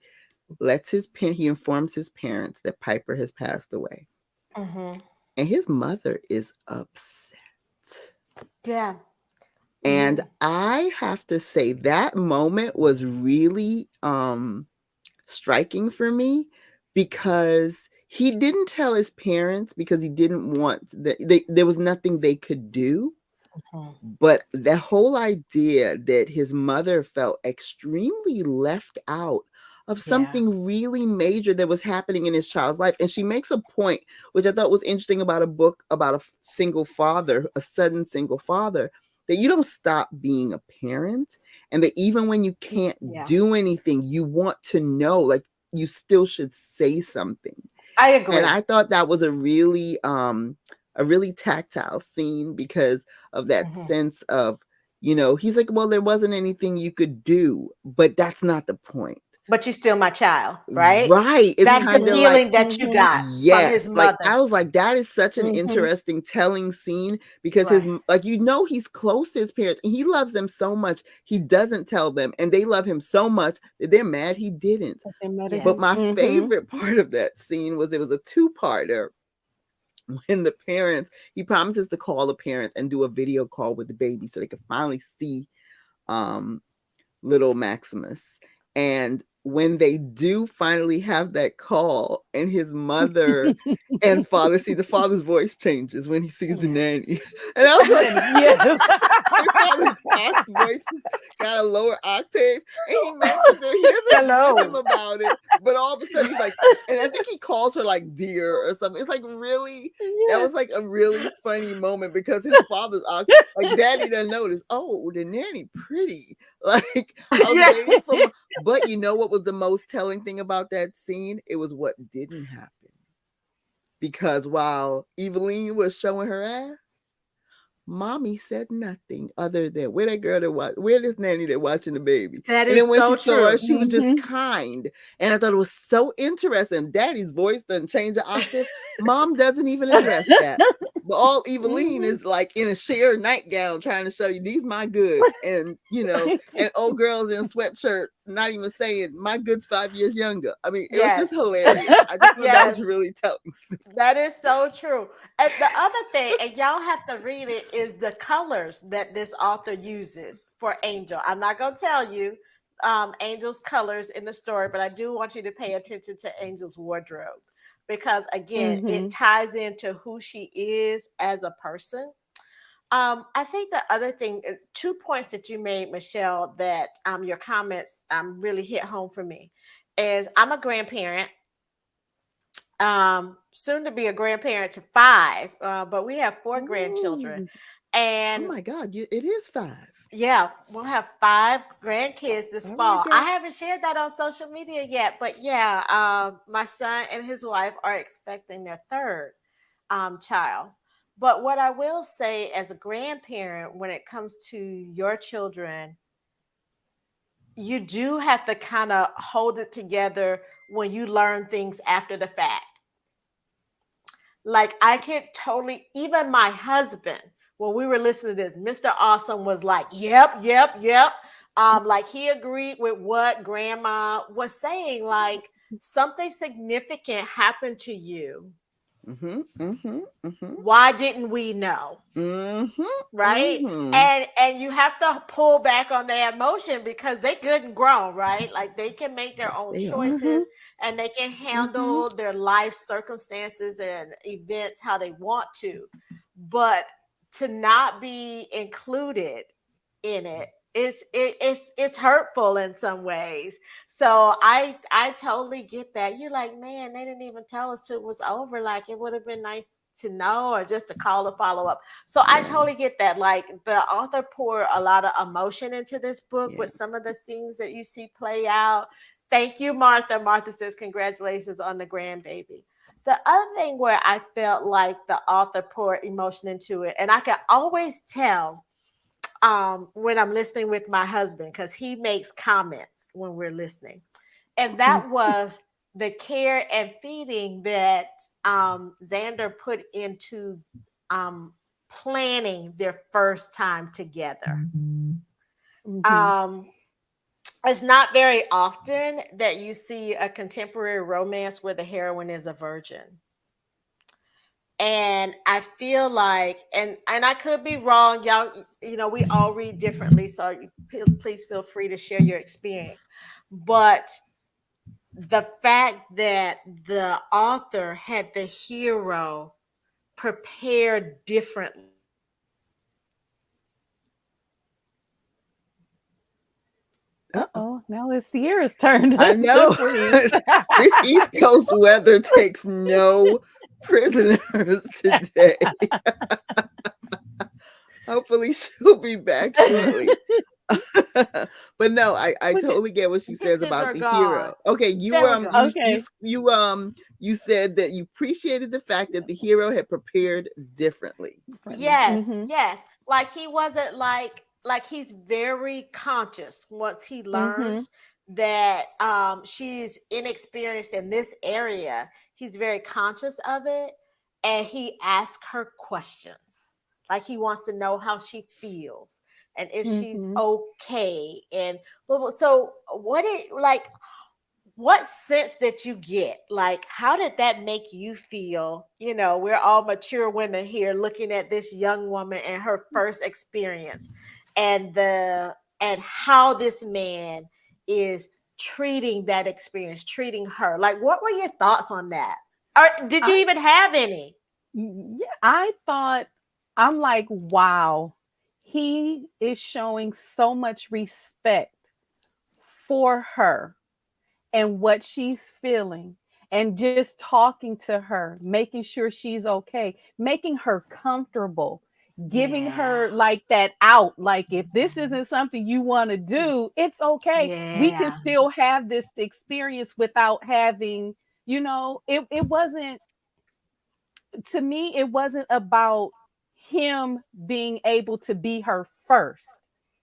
informs his parents that Piper has passed away. Mhm. And his mother is upset. Yeah. And Mhm. I have to say that moment was really striking for me, because he didn't tell his parents because he didn't want there was nothing they could do. Mhm. But the whole idea that his mother felt extremely left out of Yeah. something really major that was happening in his child's life. And she makes a point, which I thought was interesting about a book about a single father, a sudden single father, that you don't stop being a parent. And that even when you can't Yeah. do anything, you want to know, like, you still should say something. I And agree. I thought that was a really tactile scene, because of that Mhm. sense of, he's like, well, there wasn't anything you could do, but that's not the point. But you're still my child, right? Right. It's That's the kind of like, feeling that you got from his yes, like mother. I was like, that is such an Hmm. interesting telling scene, because Right. like, he's close to his parents and he loves them so much. He doesn't tell them, and they love him so much that they're mad he didn't. But Yes. my Hmm. favorite part of that scene was, it was a two-parter. When he promises to call the parents and do a video call with the baby so they can finally see um little Maximus. And when they do finally have that call, and his mother and father, see, the father's voice changes when he sees the nanny. And I was like, Yes. your father's voice got a lower octave. And he mentions it. He doesn't Hello. warn him about it. But all of a sudden he's like, and I think he calls her like dear or something. It's like really, that was like a really funny moment because his father's like daddy doesn't notice. Oh, the nanny pretty. Like I was waiting for but you know what was the most telling thing about that scene? It was what didn't happen. Because while Eveline was showing her ass, mommy said nothing other than where that girl that watch, where this nanny that watching the baby. That and is then when so she saw true. her, she was just kind. And I thought it was so interesting. Daddy's voice doesn't change the octave. Mom doesn't even address that. But all Eveline is like in a sheer nightgown trying to show you these my goods. And you know, and old girls in sweatshirt, not even saying my goods 5 years younger. I mean, it was just hilarious. I just thought that was really telling. That is so true. And the other thing, and y'all have to read it, is the colors that this author uses for Angel. I'm not going to tell you Angel's colors in the story, but I do want you to pay attention to Angel's wardrobe because, again, it ties into who she is as a person. I think the other thing, 2 points that you made, Michelle, that your comments really hit home for me is I'm a grandparent. Soon to be a grandparent to 5, but we have 4 grandchildren. And oh my God, it is 5. Yeah, we'll have 5 grandkids this fall. I haven't shared that on social media yet, but yeah, my son and his wife are expecting their 3rd child. But what I will say as a grandparent, when it comes to your children, you do have to kind of hold it together when you learn things after the fact. Like I could totally, even my husband, when we were listening to this, Mr. Awesome was like, yep. Like he agreed with what grandma was saying, like something significant happened to you. Why didn't we know? Right? And you have to pull back on their emotion because they're good and grown, right? Like they can make their own choices and they can handle their life circumstances and events how they want to. But to not be included in it, it's hurtful in some ways. So I totally get that. You're like, man, they didn't even tell us till it was over. Like it would have been nice to know or just to call a follow up. So I totally get that. Like the author poured a lot of emotion into this book with some of the scenes that you see play out. Thank you, Martha. Martha says congratulations on the grandbaby. The other thing where I felt like the author poured emotion into it, and I can always tell when I'm listening with my husband because he makes comments when we're listening, and that was the care and feeding that Xander put into planning their first time together. It's not very often that you see a contemporary romance where the heroine is a virgin. And I feel like, and I could be wrong, y'all, you know, we all read differently, so please feel free to share your experience. But the fact that the author had the hero prepared differently. Now it's Sierra's turn. I know. This East Coast weather takes no prisoners today. Hopefully she'll be back shortly. But no, I totally get what she says about the hero. Okay, you said that you appreciated the fact that the hero had prepared differently. Yes. Like he wasn't like he's very conscious once he learns that she's inexperienced in this area. He's very conscious of it, and he asks her questions. Like he wants to know how she feels and if she's okay. And so what sense did you get? Like, how did that make you feel? You know, we're all mature women here looking at this young woman and her first experience and how this man is treating that experience, treating her? Like, what were your thoughts on that? Or did you I even have any? yeah, I thought I'm like, wow, he is showing so much respect for her and what she's feeling and just talking to her, making sure she's okay, making her comfortable, giving Yeah. her like that out. Like, if this isn't something you want to do, it's okay. We can Yeah. still have this experience without having, it wasn't, to me, it wasn't about him being able to be her first.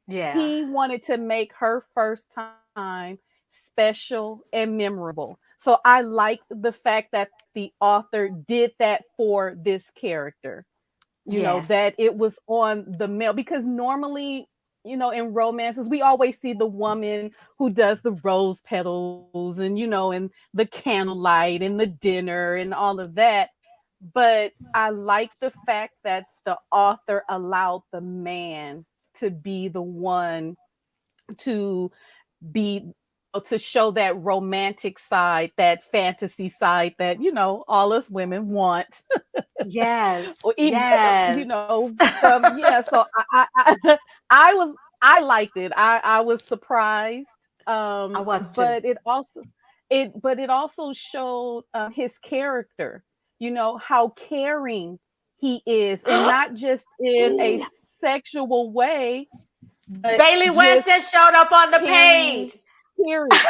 Yeah. He wanted to make her first time special and memorable. So I liked the fact that the author did that for this character, Yes. that it was on the male, because normally, in romances, we always see the woman who does the rose petals and, and the candlelight and the dinner and all of that. But I like the fact that the author allowed the man to be the one to be, to show that romantic side, that fantasy side that, all us women want. Yes. Or even, Yes. from, yeah. So I was, I liked it. I was surprised. I was too. But it also showed his character, how caring he is, and not just in a Ooh, sexual way, but Bailey West just just showed up on the caring, page. period.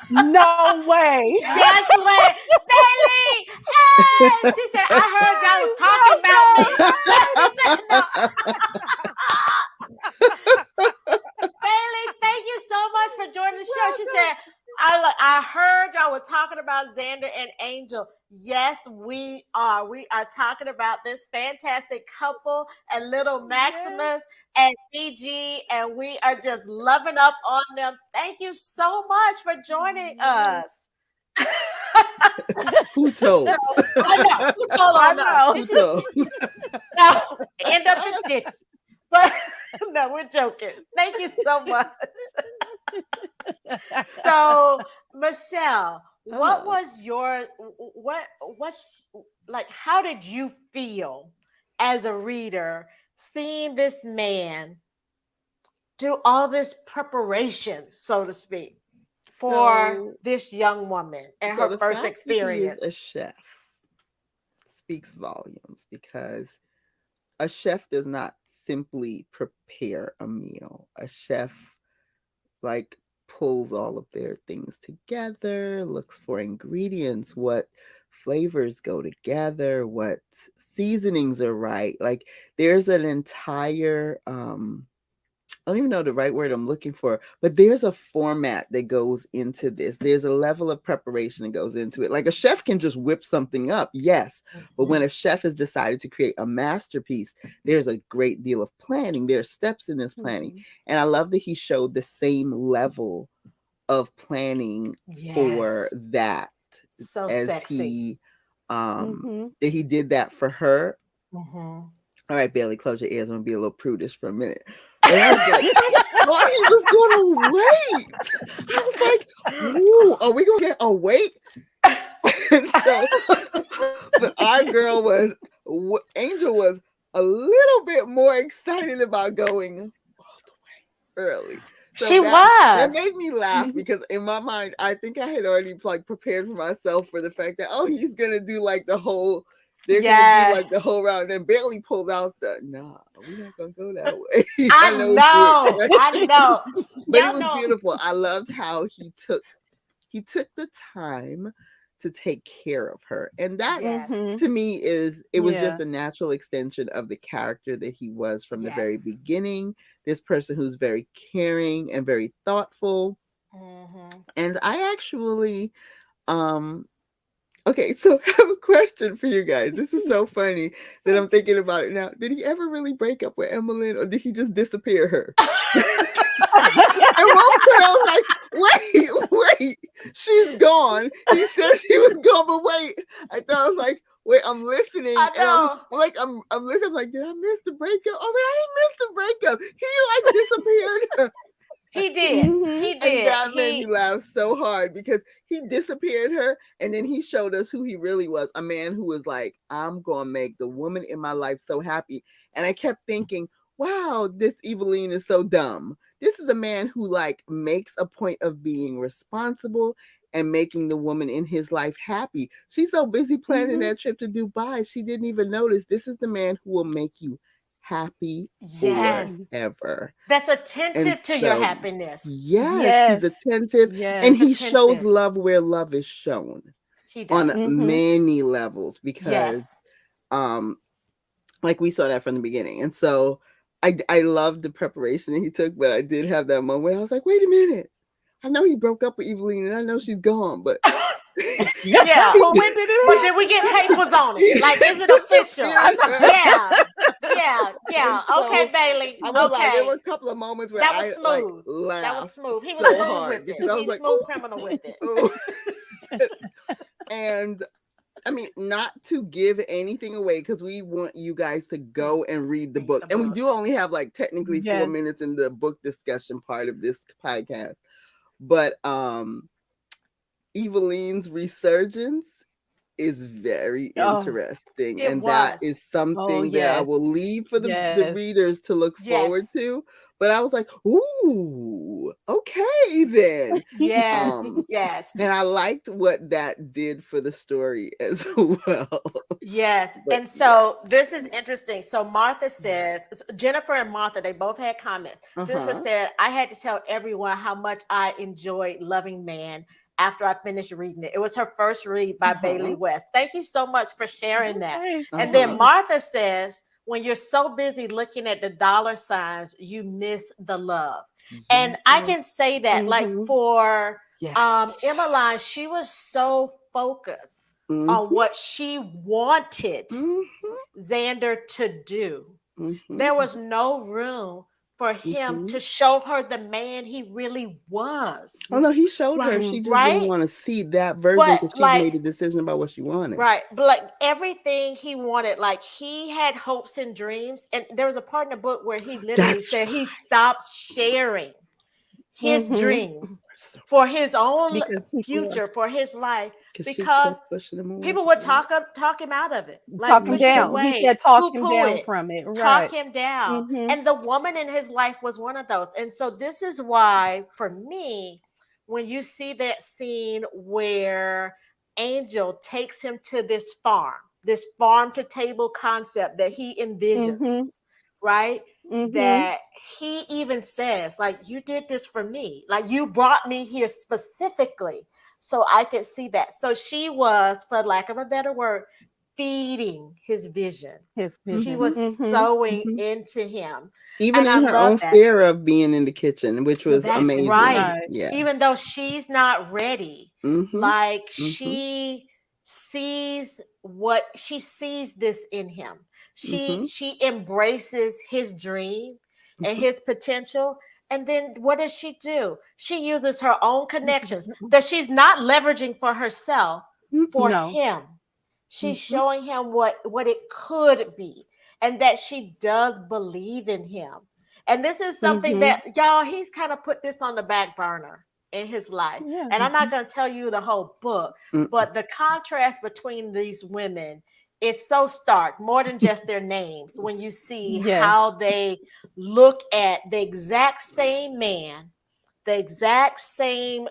No way. Guess what? Bailey! Hey! She said, I heard y'all was talking about me. She said, no. Bailey, thank you so much for joining the show. She said, I heard y'all were talking about Xander and Angel. Yes, we are. We are talking about this fantastic couple and little Yes. Maximus and BG, and we are just loving up on them. Thank you so much for joining Yes. us. Who told? I know. Who told I on us? know. Who told? No, end up in ditches. But no, we're joking. Thank you so much. So, Michelle, what Uh, was your what's like? How did you feel as a reader seeing this man do all this preparation, so to speak, for so, this young woman and so her the first fact that he is a experience? chef speaks volumes, because a chef does not simply prepare a meal. A chef, like, pulls all of their things together, looks for ingredients, what flavors go together, what seasonings are right. Like, there's an entire I don't even know the right word I'm looking for, but there's a format that goes into this. There's a level of preparation that goes into it. Like, a chef can just whip something up, yes, but when Mhm. a chef has decided to create a masterpiece, there's a great deal of planning. There are steps in this planning. Mhm. And I love that he showed the same level of planning for Yes, that, so as sexy. he Mhm. that he did that for her. Mhm. All right, Bailey, close your ears. I'm gonna be a little prudish for a minute. And I was like, I thought he was gonna wait. I was like, ooh, are we gonna get a wait? And so, but our girl was, Angel was a little bit more excited about going all the way early. So She that was. made me laugh, Mhm. because in my mind, I think I had already, like, prepared for myself for the fact that, oh, he's gonna do like the whole, they're gonna do Yeah. like the whole round. And then barely pulled out the, nah, we're not gonna go that way. I I know what you know. I expect. know. But it Y'all was know. beautiful. I loved how he took the time to take care of her. And that, Yes. Mhm. to me, it was just Yeah. a natural extension of the character that he was from the very Yes. beginning. This person who's very caring and very thoughtful. Mhm. And I actually, um okay, so I have a question for you guys. This is so funny that I'm thinking about it now. Did he ever really break up with Emmeline, or did he just disappear her? At one point, I was like, wait, she's gone. He said she was gone, but wait. I thought, I was like, wait, I'm listening, I and know. I'm listening. I'm like, did I miss the breakup? I was like, I didn't miss the breakup. He, like, disappeared her. He did. Mhm. He And did. that made me laugh so hard because he disappeared her and then he showed us who he really was. A man who was like, I'm going to make the woman in my life so happy. And I kept thinking, wow, this Eveline is so dumb. This is a man who like makes a point of being responsible and making the woman in his life happy. She's so busy planning that trip to Dubai. She didn't even notice this is the man who will make you happy Yes. forever. That's And attentive to your so, happiness. yes, he's attentive and Yes. he shows Attentive. love where love is shown He on does. many levels because Yes. like we saw that from the beginning. And so I loved the preparation that he took, but I did have that moment where I was like, wait a minute. I know he broke up with Eveline and I know she's gone, but Yeah. But when did it But happen? did we get papers on it? Like, is it official? Yeah. Yeah. Yeah. And so, Okay, Bailey. I was like, there Okay. were a couple of moments where That was I like smooth. laughed. That was smooth. He was so smooth hard with it. because I was He's like, smooth "Ooh, criminal with it. ooh." And I mean, not to give anything away because we want you guys to go and read the book. And we do only have like technically 4 Yes. minutes in the book discussion part of this podcast. But Eveline's resurgence is very Oh, interesting. It And that was. is something that I yes. will leave for the Yes. readers to look forward Yes. to. But I was like, ooh, okay then. Yes. Um, Yes. and I liked what that did for the story as well. Yes. But And so this is interesting. So Martha says, Jennifer and Martha, they both had comments. Jennifer uh-huh. said, I had to tell everyone how much I enjoyed Loving Man after I finished reading it. It was her first read by Bailey Uh-huh. West. Thank you so much for sharing that. Okay. And then Uh-huh. Martha says, when you're so busy looking at the dollar signs, you miss the love. And I Yes. can say that, like Mhm. for Yes. Emmeline, she was so focused on what she wanted Mhm. Xander to do. Mhm. There was no room for him to show her the man he really was. Oh no, he showed her. Right. She just Right? didn't want to see that version But because she like, made a decision about what she wanted. right, but like everything he wanted, like he had hopes and dreams. And there was a part in the book where he literally That's said he stopped sharing his Mhm. dreams for his own Because people future, for his life, because she because kept pushing him away. people would talk him out of it, like talk him push him down. He away, said talk him poo-poo down it, from it. talk Right. him down. Mhm. And the woman in his life was one of those. And so this is why, for me, when you see that scene where Angel takes him to this farm to table concept that he envisions, Mhm. right? Mhm. That he even says, like, you did this for me, like you brought me here specifically so I could see that. So she was, for lack of a better word, feeding his vision. His She vision. was Mhm. sowing into him. Even And I in her love own that. fear of being in the kitchen, which was That's amazing. right. Right. Yeah. Even though she's not ready, Mhm. like Mhm. she sees this in him. Mhm. She embraces his dream and Mhm. his potential. And then what does she do? She uses her own connections that she's not leveraging for herself, for No. him. She's Mhm. showing him what it could be, and that she does believe in him. And this is something Mhm. that, y'all, he's kind of put this on the back burner in his life. Yeah. And I'm not going to tell you the whole book, Mm. but the contrast between these women is so stark, more than just their names, when you see Yes. how they look at the exact same man, the exact same,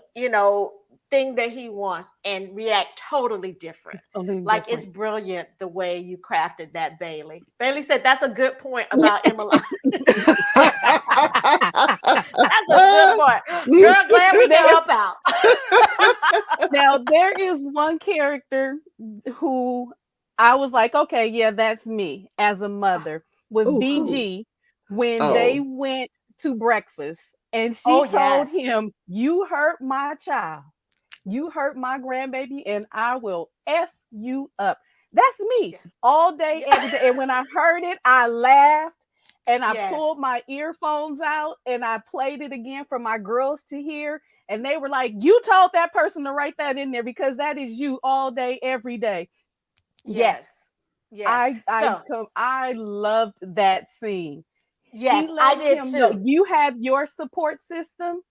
thing that he wants, and react totally different. Totally Like, different. it's brilliant the way you crafted that, Bailey. Bailey said that's a good point about Emily. That's a good point. Girl, glad we can help out. Now there is one character who I was like, okay, yeah, that's me as a mother. Was Ooh, who? BG when Oh. they went to breakfast and she Oh, told yes. him, "You hurt my child. You hurt my grandbaby, and I will F you up." That's me Yeah. all day, Yeah. every day. And when I heard it, I laughed and I Yes. pulled my earphones out and I played it again for my girls to hear. And they were like, "You told that person to write that in there because that is you all day, every day." Yes. Yes. I loved that scene. She Yes, I lets did him know too. you have your support system,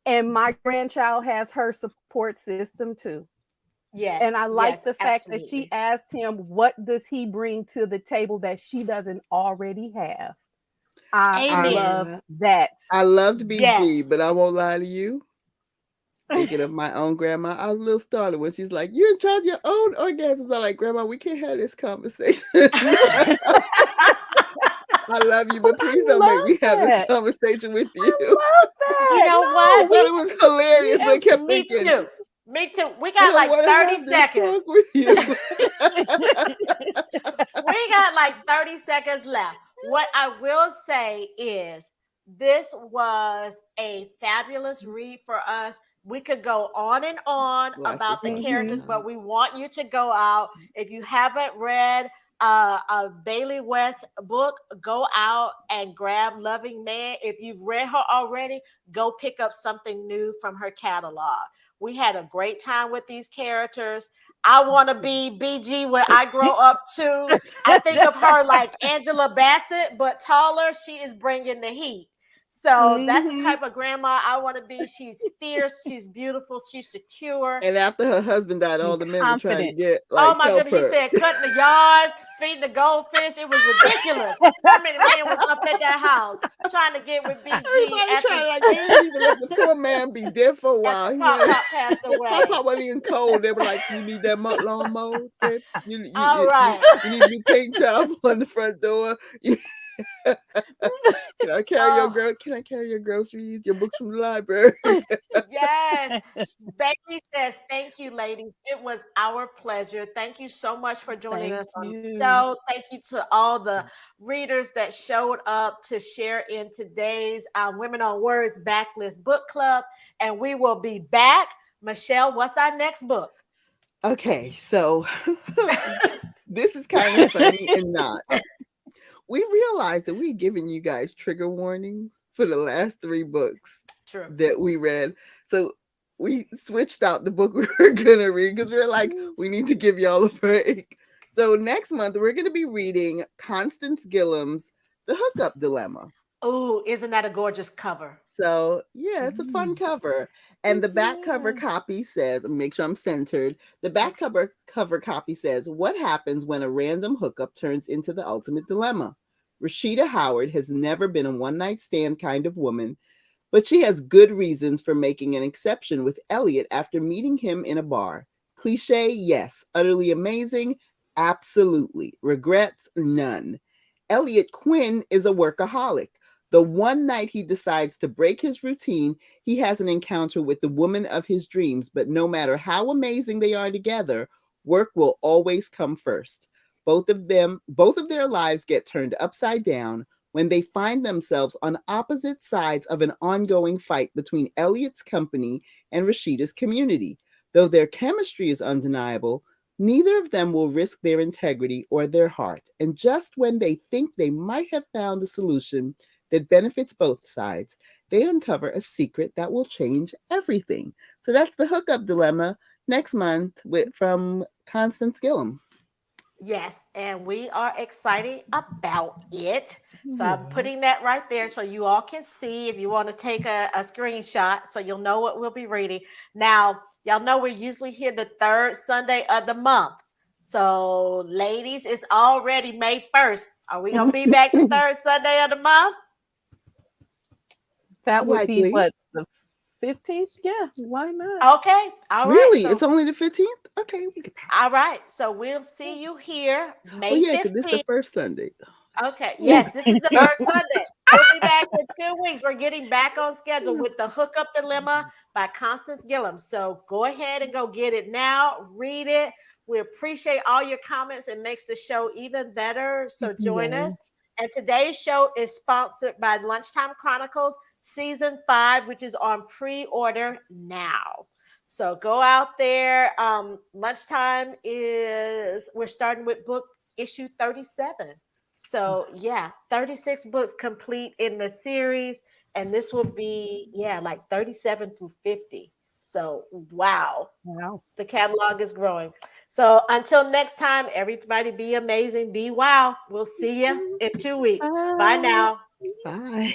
and my grandchild has her support system too. And I Yes, like yes, the fact that she absolutely. asked him, what does he bring to the table that she doesn't already have? I Amen. love I that. I loved BG, Yes. but I won't lie to you. Thinking of my own grandma, I was a little startled when she's like, "You're in charge of your own orgasms." I'm like, "Grandma, we can't have this conversation." I love you, but please I don't make love me have this that. conversation with I you. love You that. know I what? No, thought it was we hilarious, but I have kept Me thinking, too. Me too. We I got don't like want to 30 have this seconds. talk with you. We got like 30 seconds left. What I will say is this was a fabulous read for us. We could go on and on Lots of about the fun. Mhm. characters, but we want you to go out. If you haven't read a Bailey West book, go out and grab Loving Man. If you've read her already, go pick up something new from her catalog. We had a great time with these characters. I want to be BG when I grow up too. I think of her like Angela Bassett, but taller. She is bringing the heat. So that's the Mhm. type of grandma I want to be. She's fierce. She's beautiful. She's secure. And after her husband died, all And the men were trying to confident. get Oh like my help goodness. He her. said cutting the yards, feeding the goldfish. It was ridiculous. How many men was up at that house trying to get with BG Everybody trying like they didn't even let the poor man be there for a while. after He Pop wanted Pop passed Pop away? Pop wasn't even cold. They were like, "You need that lawn mower, babe. All right. You need to be paint job on the front door. Can I carry your Oh, girl? Can I carry your groceries, your books from the library?" yes. Baby says, thank you, ladies. It was our pleasure. Thank you so much for joining Thank us on the you. show. Thank you to all the readers that showed up to share in today's Women on Words Backlist Book Club. And we will be back. Michelle, what's our next book? Okay, so this is kind of funny and not. We realized that we've given you guys trigger warnings for the last 3 books True. that we read. So we switched out the book we were gonna read because we were like, we need to give y'all a break. So next month we're gonna be reading Constance Gillam's The Hookup Dilemma. Oh, isn't that a gorgeous cover? So yeah, it's a fun cover. And the back cover Yeah. copy says, make sure I'm centered. The back Okay. cover copy says, "What happens when a random hookup turns into the ultimate dilemma? Rashida Howard has never been a one-night stand kind of woman, but she has good reasons for making an exception with Elliot after meeting him in a bar. Cliche, yes. Utterly amazing, absolutely. Regrets, none. Elliot Quinn is a workaholic. The one night he decides to break his routine, he has an encounter with the woman of his dreams, but no matter how amazing they are together, work will always come first. Both of their lives get turned upside down when they find themselves on opposite sides of an ongoing fight between Elliot's company and Rashida's community. Though their chemistry is undeniable, neither of them will risk their integrity or their heart. And just when they think they might have found a solution that benefits both sides, they uncover a secret that will change everything. So that's the hookup dilemma next month from Constance Gillam. Yes, and we are excited about it. So I'm Yeah. putting that right there so you all can see if you want to take a screenshot so you'll know what we'll be reading. Now, y'all know we're usually here the third Sunday of the month. So, ladies, it's already May 1st. Are we going to be back the third Sunday of the month? That would be Likely. what, the 15th? Yeah, why not? Okay. All right. Really? So, It's only the 15th? Okay, we could. all right. So we'll see you here Oh, May yeah, because this is the 15th. first Sunday. Okay. Yes, this is the third Sunday. We'll be back in 2 weeks. We're getting back on schedule with the Hookup Dilemma by Constance Gillam. So go ahead and go get it now. Read it. We appreciate all your comments. It makes the show even better. So join Yes. us. And today's show is sponsored by Lunchtime Chronicles Season 5, which is on pre-order now. So go out there. Lunchtime is, we're starting with book issue 37. So yeah, 36 books complete in the series, and this will be like 37 through 50. So wow, Wow. the catalog is growing. So until next time, everybody be amazing, be wow. We'll see you in 2 weeks. Bye Bye. now. Bye.